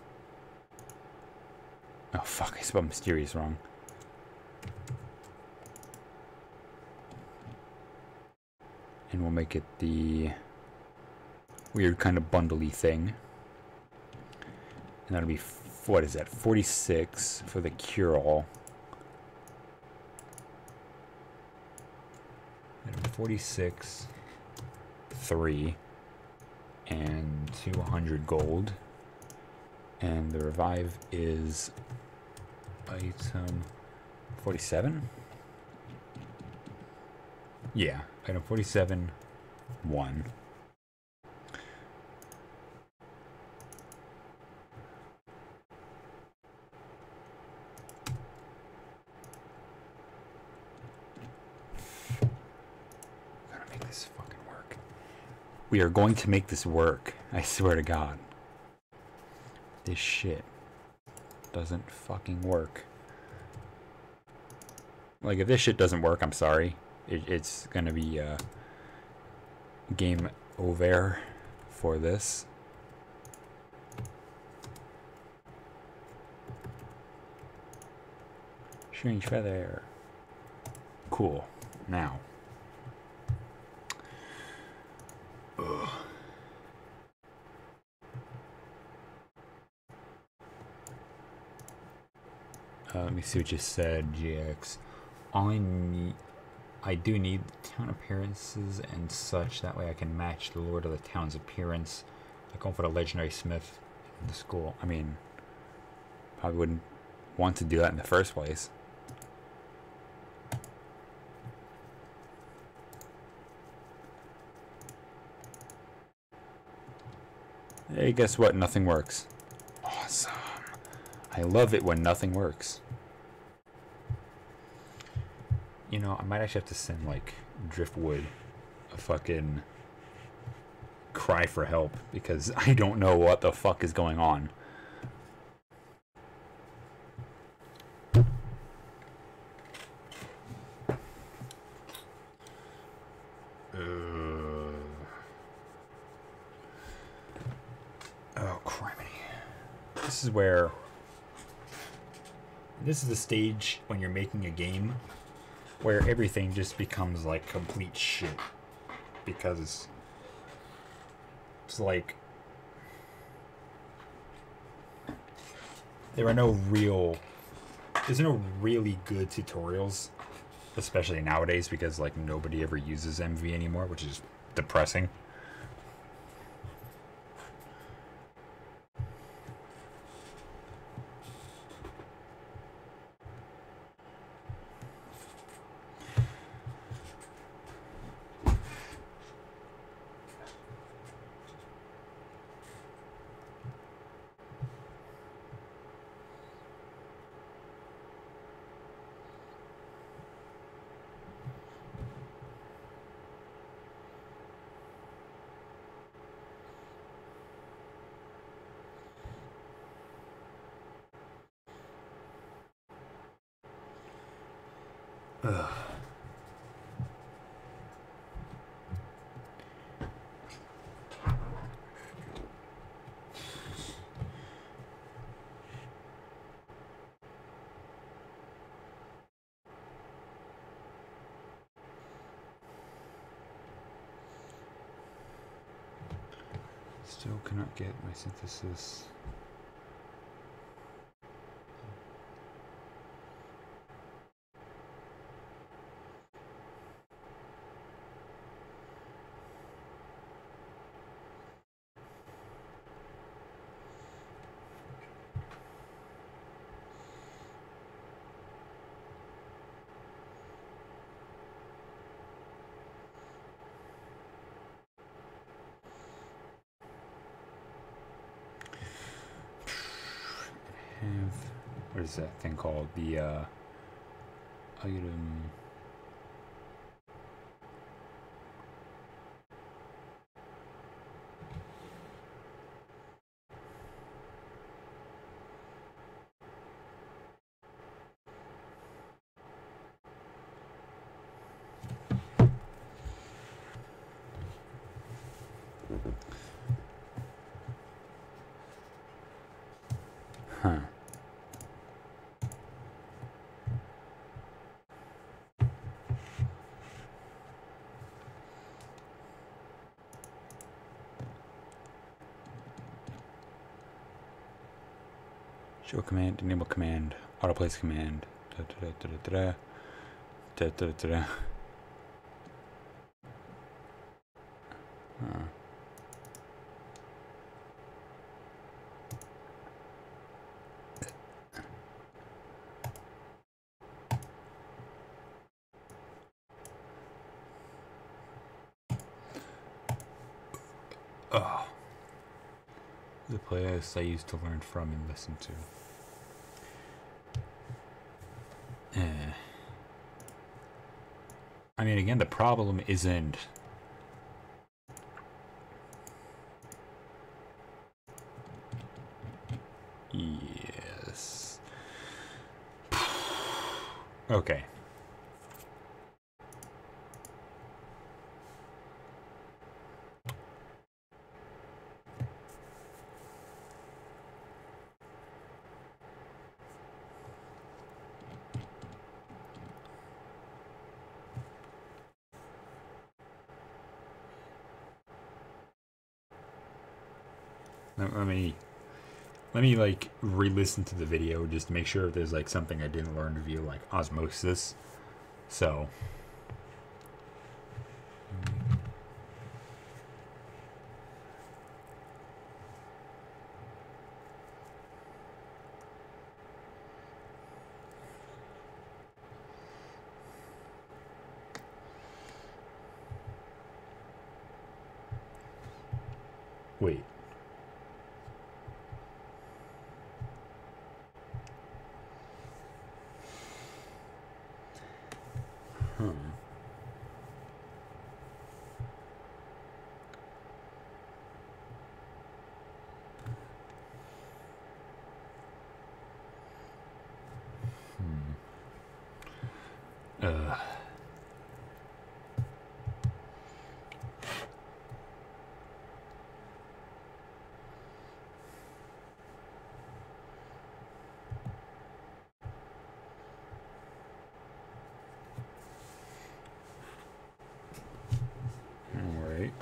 Oh fuck, I spelled mysterious wrong. And we'll make it the weird kind of bundly thing. And that'll be, what is that, 46 for the cure-all. 46, 3, and 200 gold. And the revive is item 47. Yeah, item 47, 1. Gotta make this fucking work. We are going to make this work. I swear to God. This shit doesn't fucking work. Like, if this shit doesn't work, I'm sorry. It's gonna be game over for this. Strange feather. Cool. Now. Ugh. Let me see what you said, GX. I do need town appearances and such. That way I can match the lord of the town's appearance. Like going for the legendary smith in the school. I mean, probably wouldn't want to do that in the first place. Hey, guess what? Nothing works. Awesome. I love it when nothing works. You know, I might actually have to send, like, Driftwood a fucking cry for help, because I don't know what the fuck is going on. Oh, criminy. This is the stage when you're making a game where everything just becomes like complete shit, because it's like there's no really good tutorials, especially nowadays, because like nobody ever uses MV anymore, which is depressing. Ugh. Still cannot get my synthesis. What is that thing called? The item. Huh. Show command, enable command, autoplace command. Da, da, da, da, da, da, da, da, da, da. Huh. The playlist I used to learn from and listen to. I mean, again, the problem isn't... Yes. Okay. Let me like re-listen to the video just to make sure if there's like something I didn't learn via like osmosis. So wait. Uh, all right.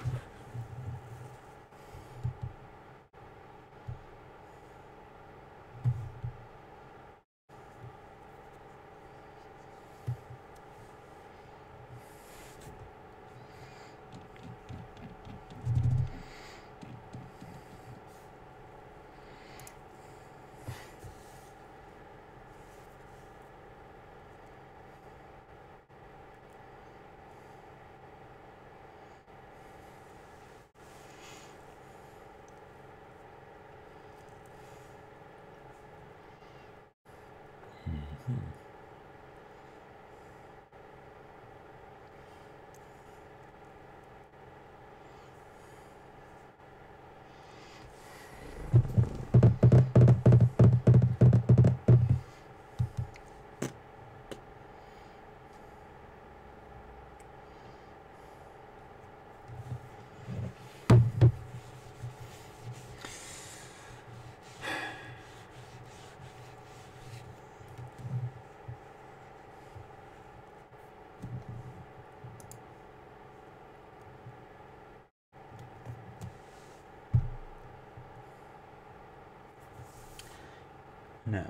Now.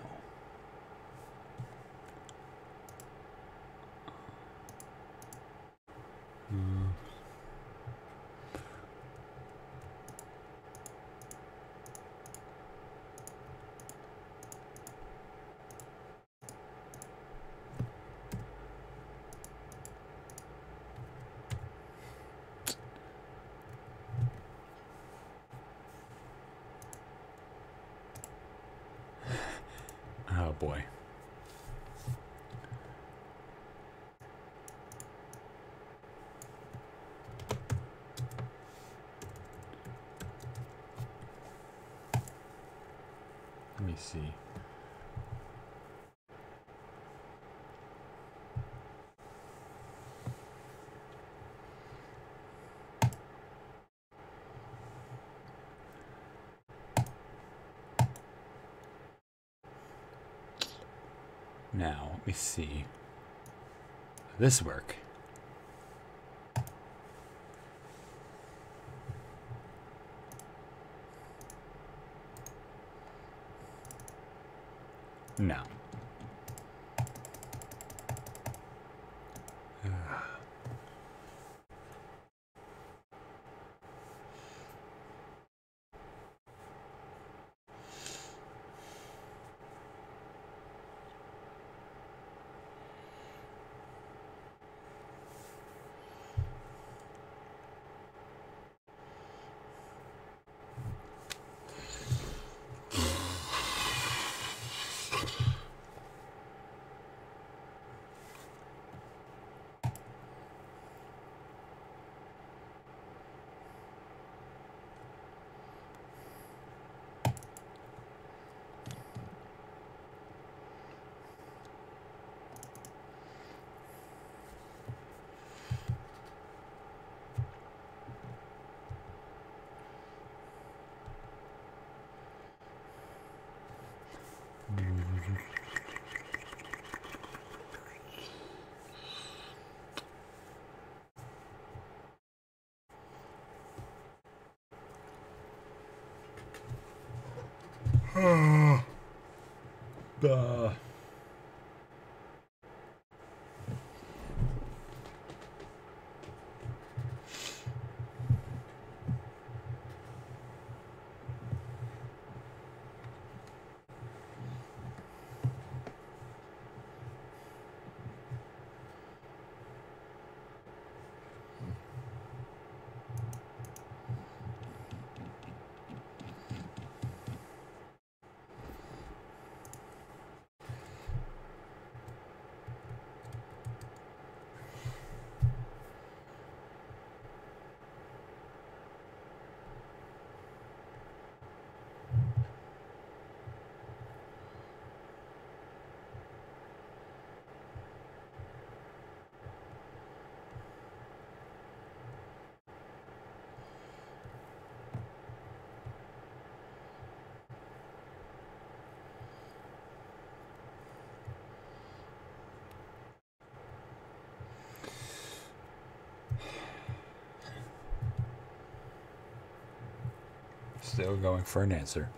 Oh boy. Let me see. Now, let me see. This work. No. Uh, Still going for an answer.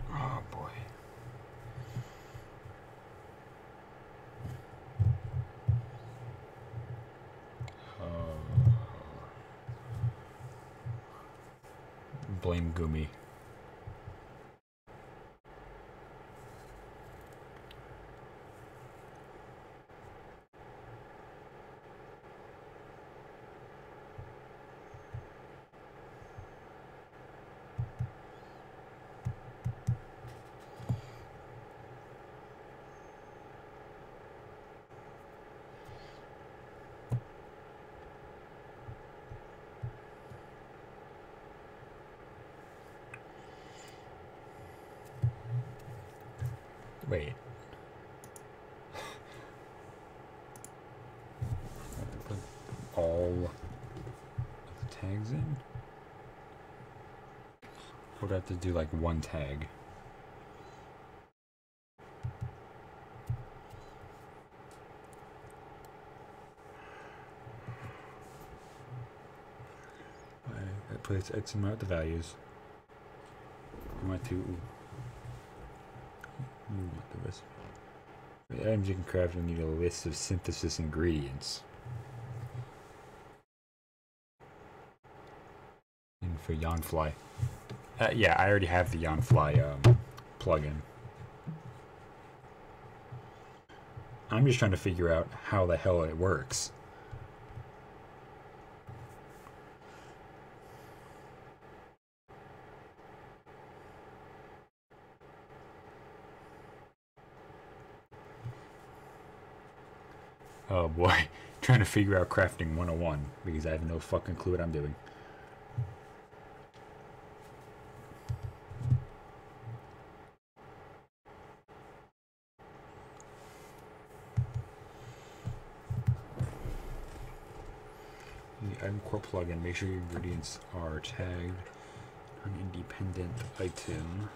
Oh boy. Blame Gumi. Wait. Put all of the tags in? Would I have to do like one tag? I place X amount of values. I want to. What the recipe? The items you can craft will need a list of synthesis ingredients. And for Yawnfly. Yeah, I already have the Yawnfly plugin. I'm just trying to figure out how the hell it works. Oh boy, trying to figure out crafting 101 because I have no fucking clue what I'm doing. The item core plugin, make sure your ingredients are tagged an independent item.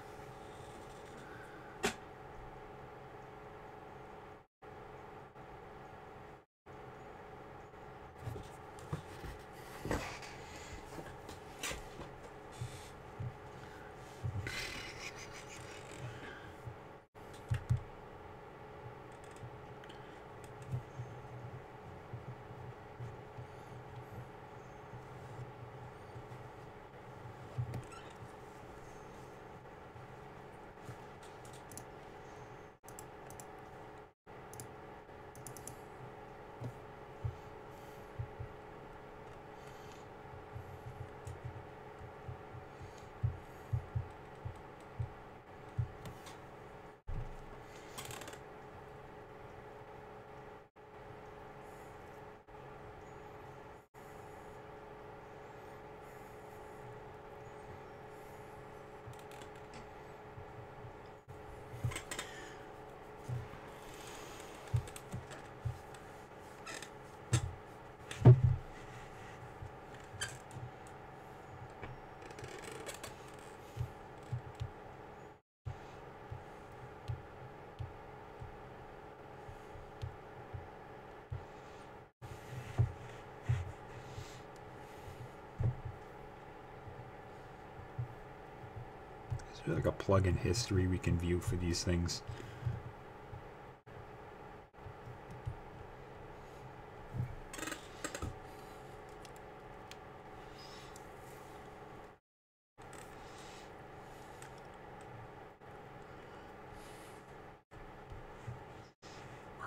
Is there like a plugin history we can view for these things?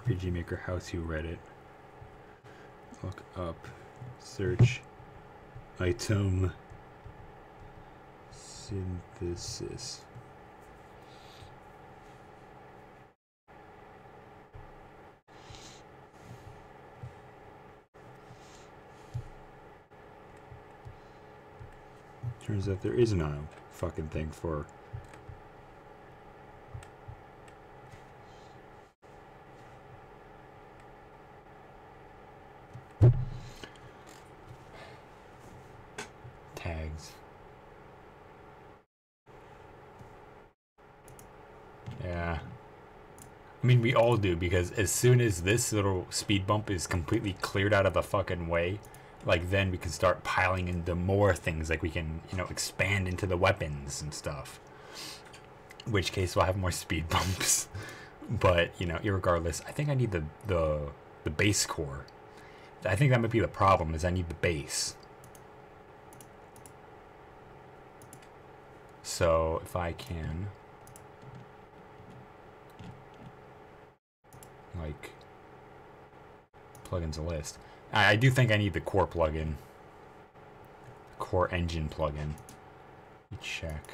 RPG Maker How to Reddit. Look up, search, item, synthesis. Turns out there isn't a fucking thing for tags. Yeah. I mean, we all do, because as soon as this little speed bump is completely cleared out of the fucking way, like, then we can start piling into more things. Like, we can, you know, expand into the weapons and stuff. In which case, we'll have more speed bumps. But, you know, irregardless, I think I need the base core. I think that might be the problem, is I need the base. So, if I can... like, plugins a list. I do think I need the core plugin. Core engine plugin. Let me check.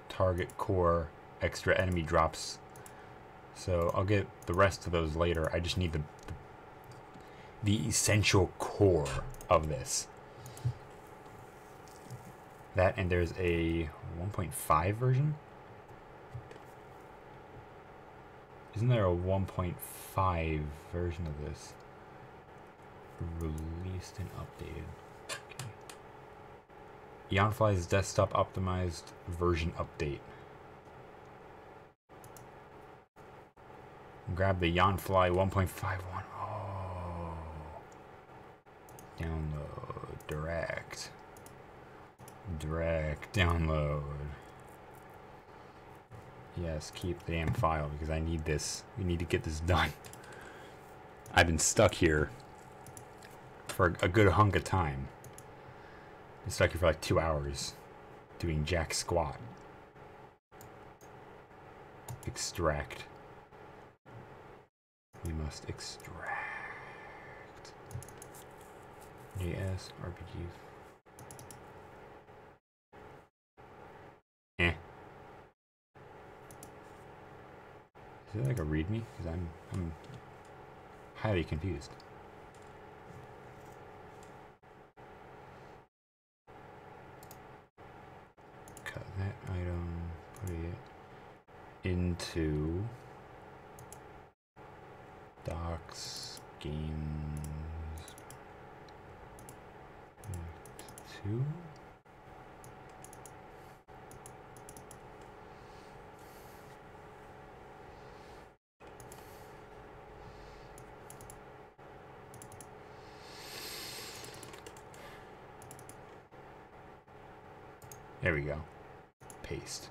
Target core, extra enemy drops. So I'll get the rest of those later. I just need the essential core of this. That, and there's a 1.5 version? Isn't there a 1.5 version of this? Released and updated. Okay. Ionfly's desktop optimized version update. Grab the Ionfly 1.51. Oh. Download. Direct download. Yes, keep the damn file, because I need this. We need to get this done. I've been stuck here for a good hunk of time. Been stuck here for like 2 hours doing jack squat. Extract. We must extract. JS RPG. Is it like a readme? Because I'm highly confused. Cut that item, put it into docs, games, 2. There we go. Paste.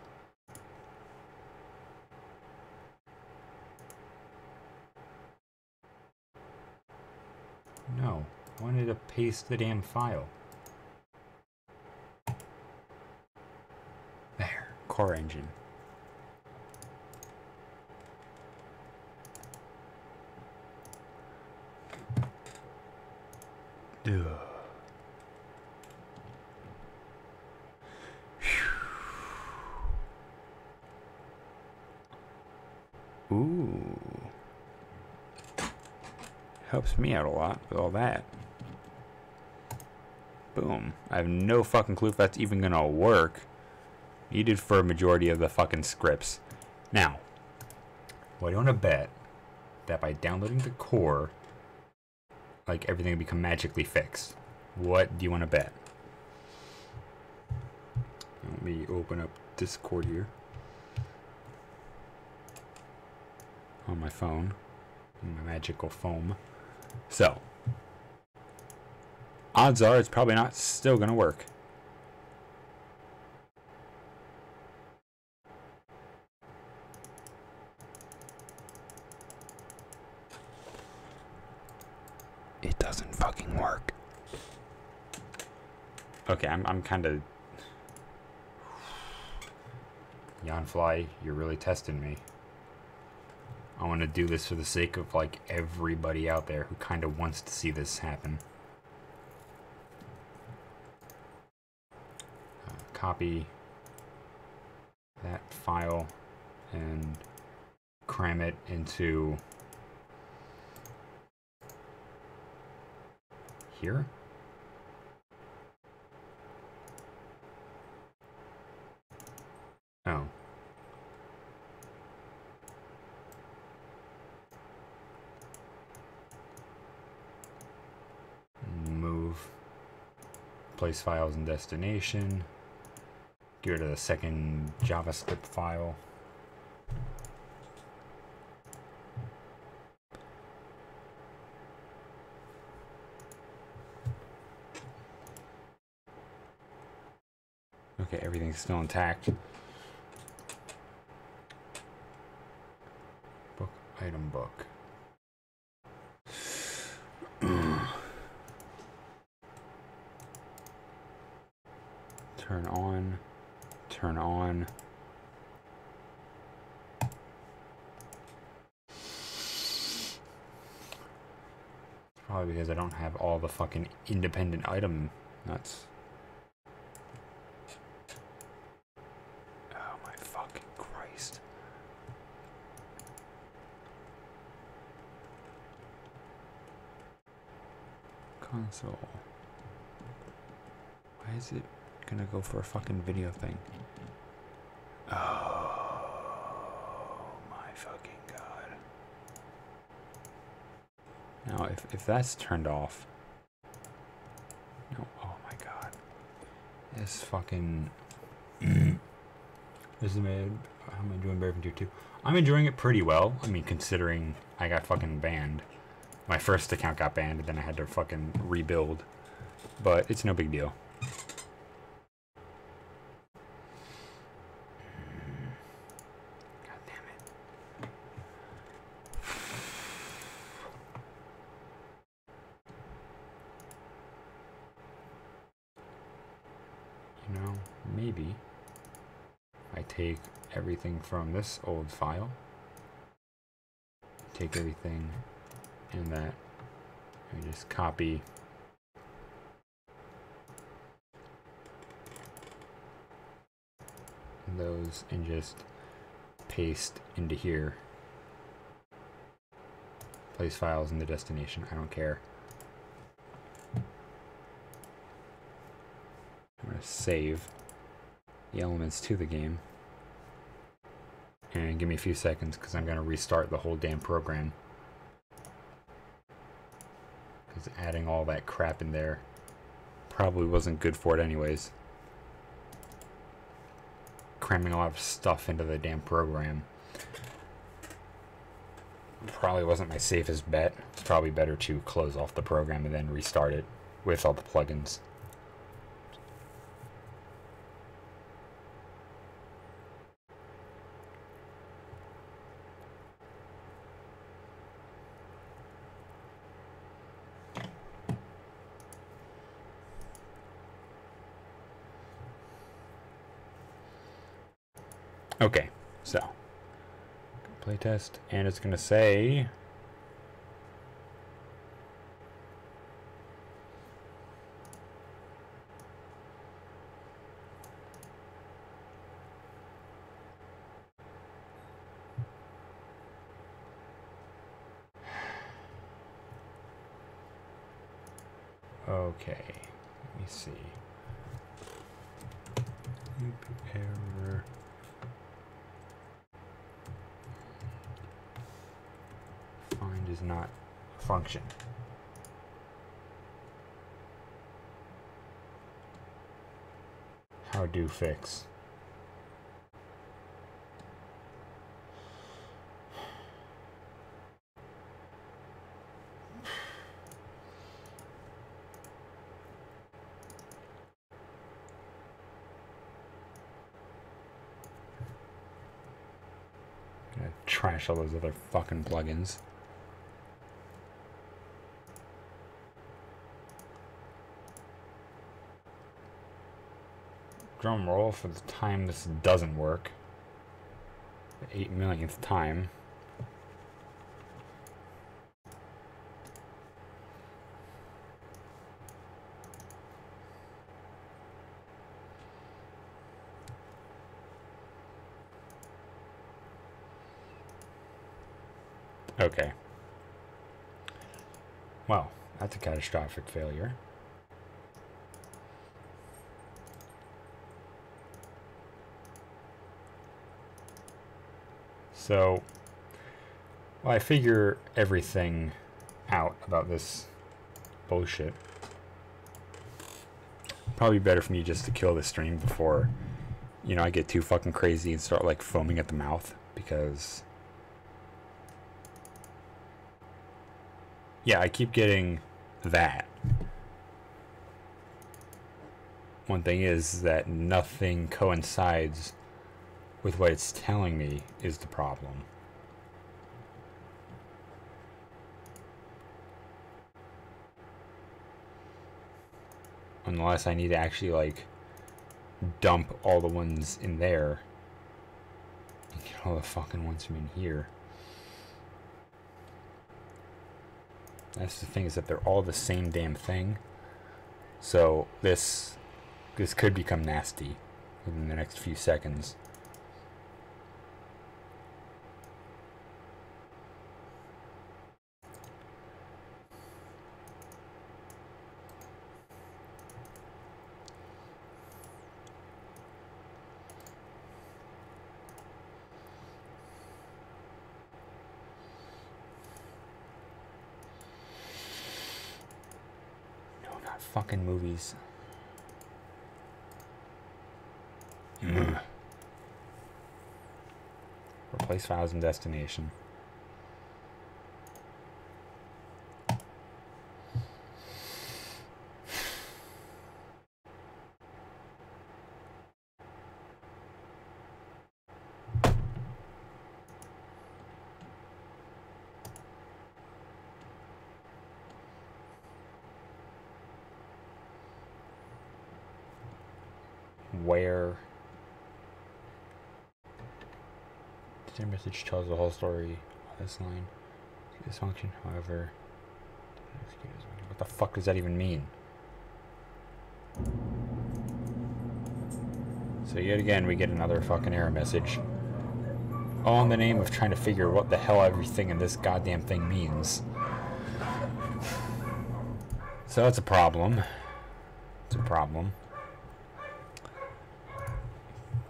No, I wanted to paste the damn file. There, core engine. Duh. Ooh. Helps me out a lot with all that. Boom. I have no fucking clue if that's even gonna work. Needed for a majority of the fucking scripts. Now, well, I want to bet that by downloading the core, like, everything will become magically fixed. What do you want to bet? Let me open up Discord here. On my phone, my magical foam. So, odds are it's probably not still gonna work. Okay, I'm kind of... Yanfly, you're really testing me. I want to do this for the sake of, like, everybody out there who kind of wants to see this happen. Copy that file and cram it into here. Oh. Move. Place files in destination. Go to the second JavaScript file. Okay, everything's still intact. Book, item book. Turn on. Turn on. Probably because I don't have all the fucking independent item nuts. Oh my fucking Christ. Console. Why is it gonna go for a fucking video thing? Oh my fucking god. Now if that's turned off. No, oh my god. This fucking this is made. How am I doing Brave and 2? I'm enjoying it pretty well. I mean, considering I got fucking banned. My first account got banned and then I had to fucking rebuild. But it's no big deal. Maybe I take everything from this old file, take everything in that, and just copy those and just paste into here. Place files in the destination, I don't care. I'm going to save the elements to the game and give me a few seconds because I'm going to restart the whole damn program, because adding all that crap in there probably wasn't good for it anyways. Cramming a lot of stuff into the damn program probably wasn't my safest bet. It's probably better to close off the program and then restart it with all the plugins. Okay, so playtest, and it's gonna say okay, let me see. Loop error. Find is not a function. How do fix? Gonna trash all those other fucking plugins. drum roll for the time this doesn't work. The 8 millionth time. Okay. Well, that's a catastrophic failure. So, well, I figure everything out about this bullshit. Probably better for me just to kill the stream before, you know, I get too fucking crazy and start like foaming at the mouth, because yeah, I keep getting that. One thing is that nothing coincides with what it's telling me is the problem. Unless I need to actually like dump all the ones in there and get all the fucking ones from in here. That's the thing, is that they're all the same damn thing. So this could become nasty within the next few seconds. Fucking movies. Replace files in destination. Where the message tells the whole story on this line. This function, however, what the fuck does that even mean? So yet again we get another fucking error message, all in the name of trying to figure what the hell everything in this goddamn thing means. So that's a problem. It's a problem.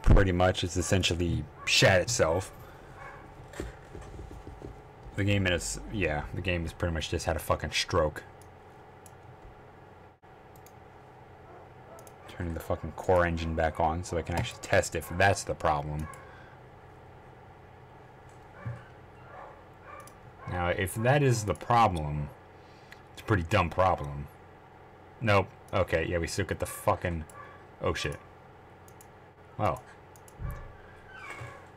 Pretty much, it's essentially shat itself. The game is, yeah, the game has pretty much just had a fucking stroke. Turning the fucking core engine back on so I can actually test if that's the problem. Now, if that is the problem, it's a pretty dumb problem. Nope. Okay, yeah, we still get the fucking... Oh, shit. Well.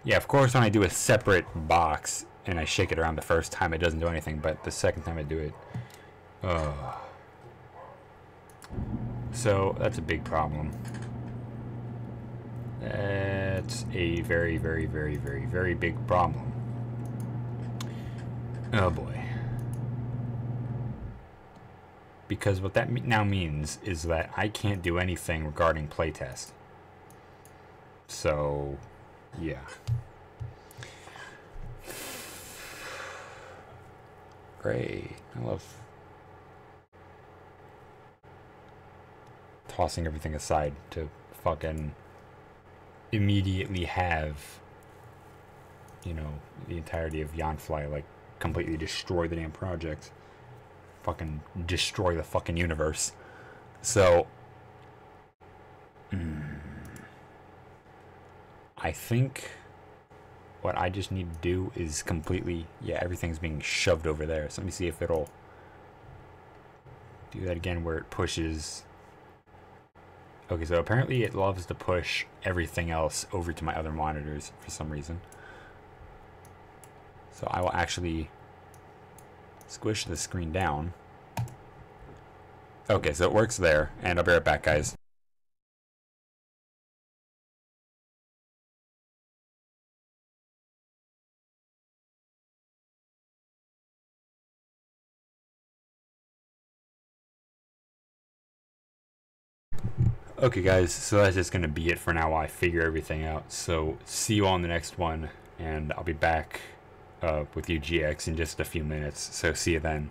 Yeah, of course when I do a separate box and I shake it around the first time it doesn't do anything, but the second time I do it... So, that's a big problem. That's a very, very, very, very, very big problem. Oh boy. Because what that now means is that I can't do anything regarding playtest. So, yeah. Great. I love tossing everything aside to fucking immediately have, you know, the entirety of Yanfly, like, completely destroy the damn project. Fucking destroy the fucking universe. So, I think what I just need to do is completely, yeah, everything's being shoved over there. So let me see if it'll do that again where it pushes. Okay, so apparently it loves to push everything else over to my other monitors for some reason. So I will actually squish the screen down. Okay, so it works there, and I'll be right back, guys. Okay, guys, so that's just going to be it for now while I figure everything out. So see you on the next one, and I'll be back with UGX in just a few minutes. So see you then.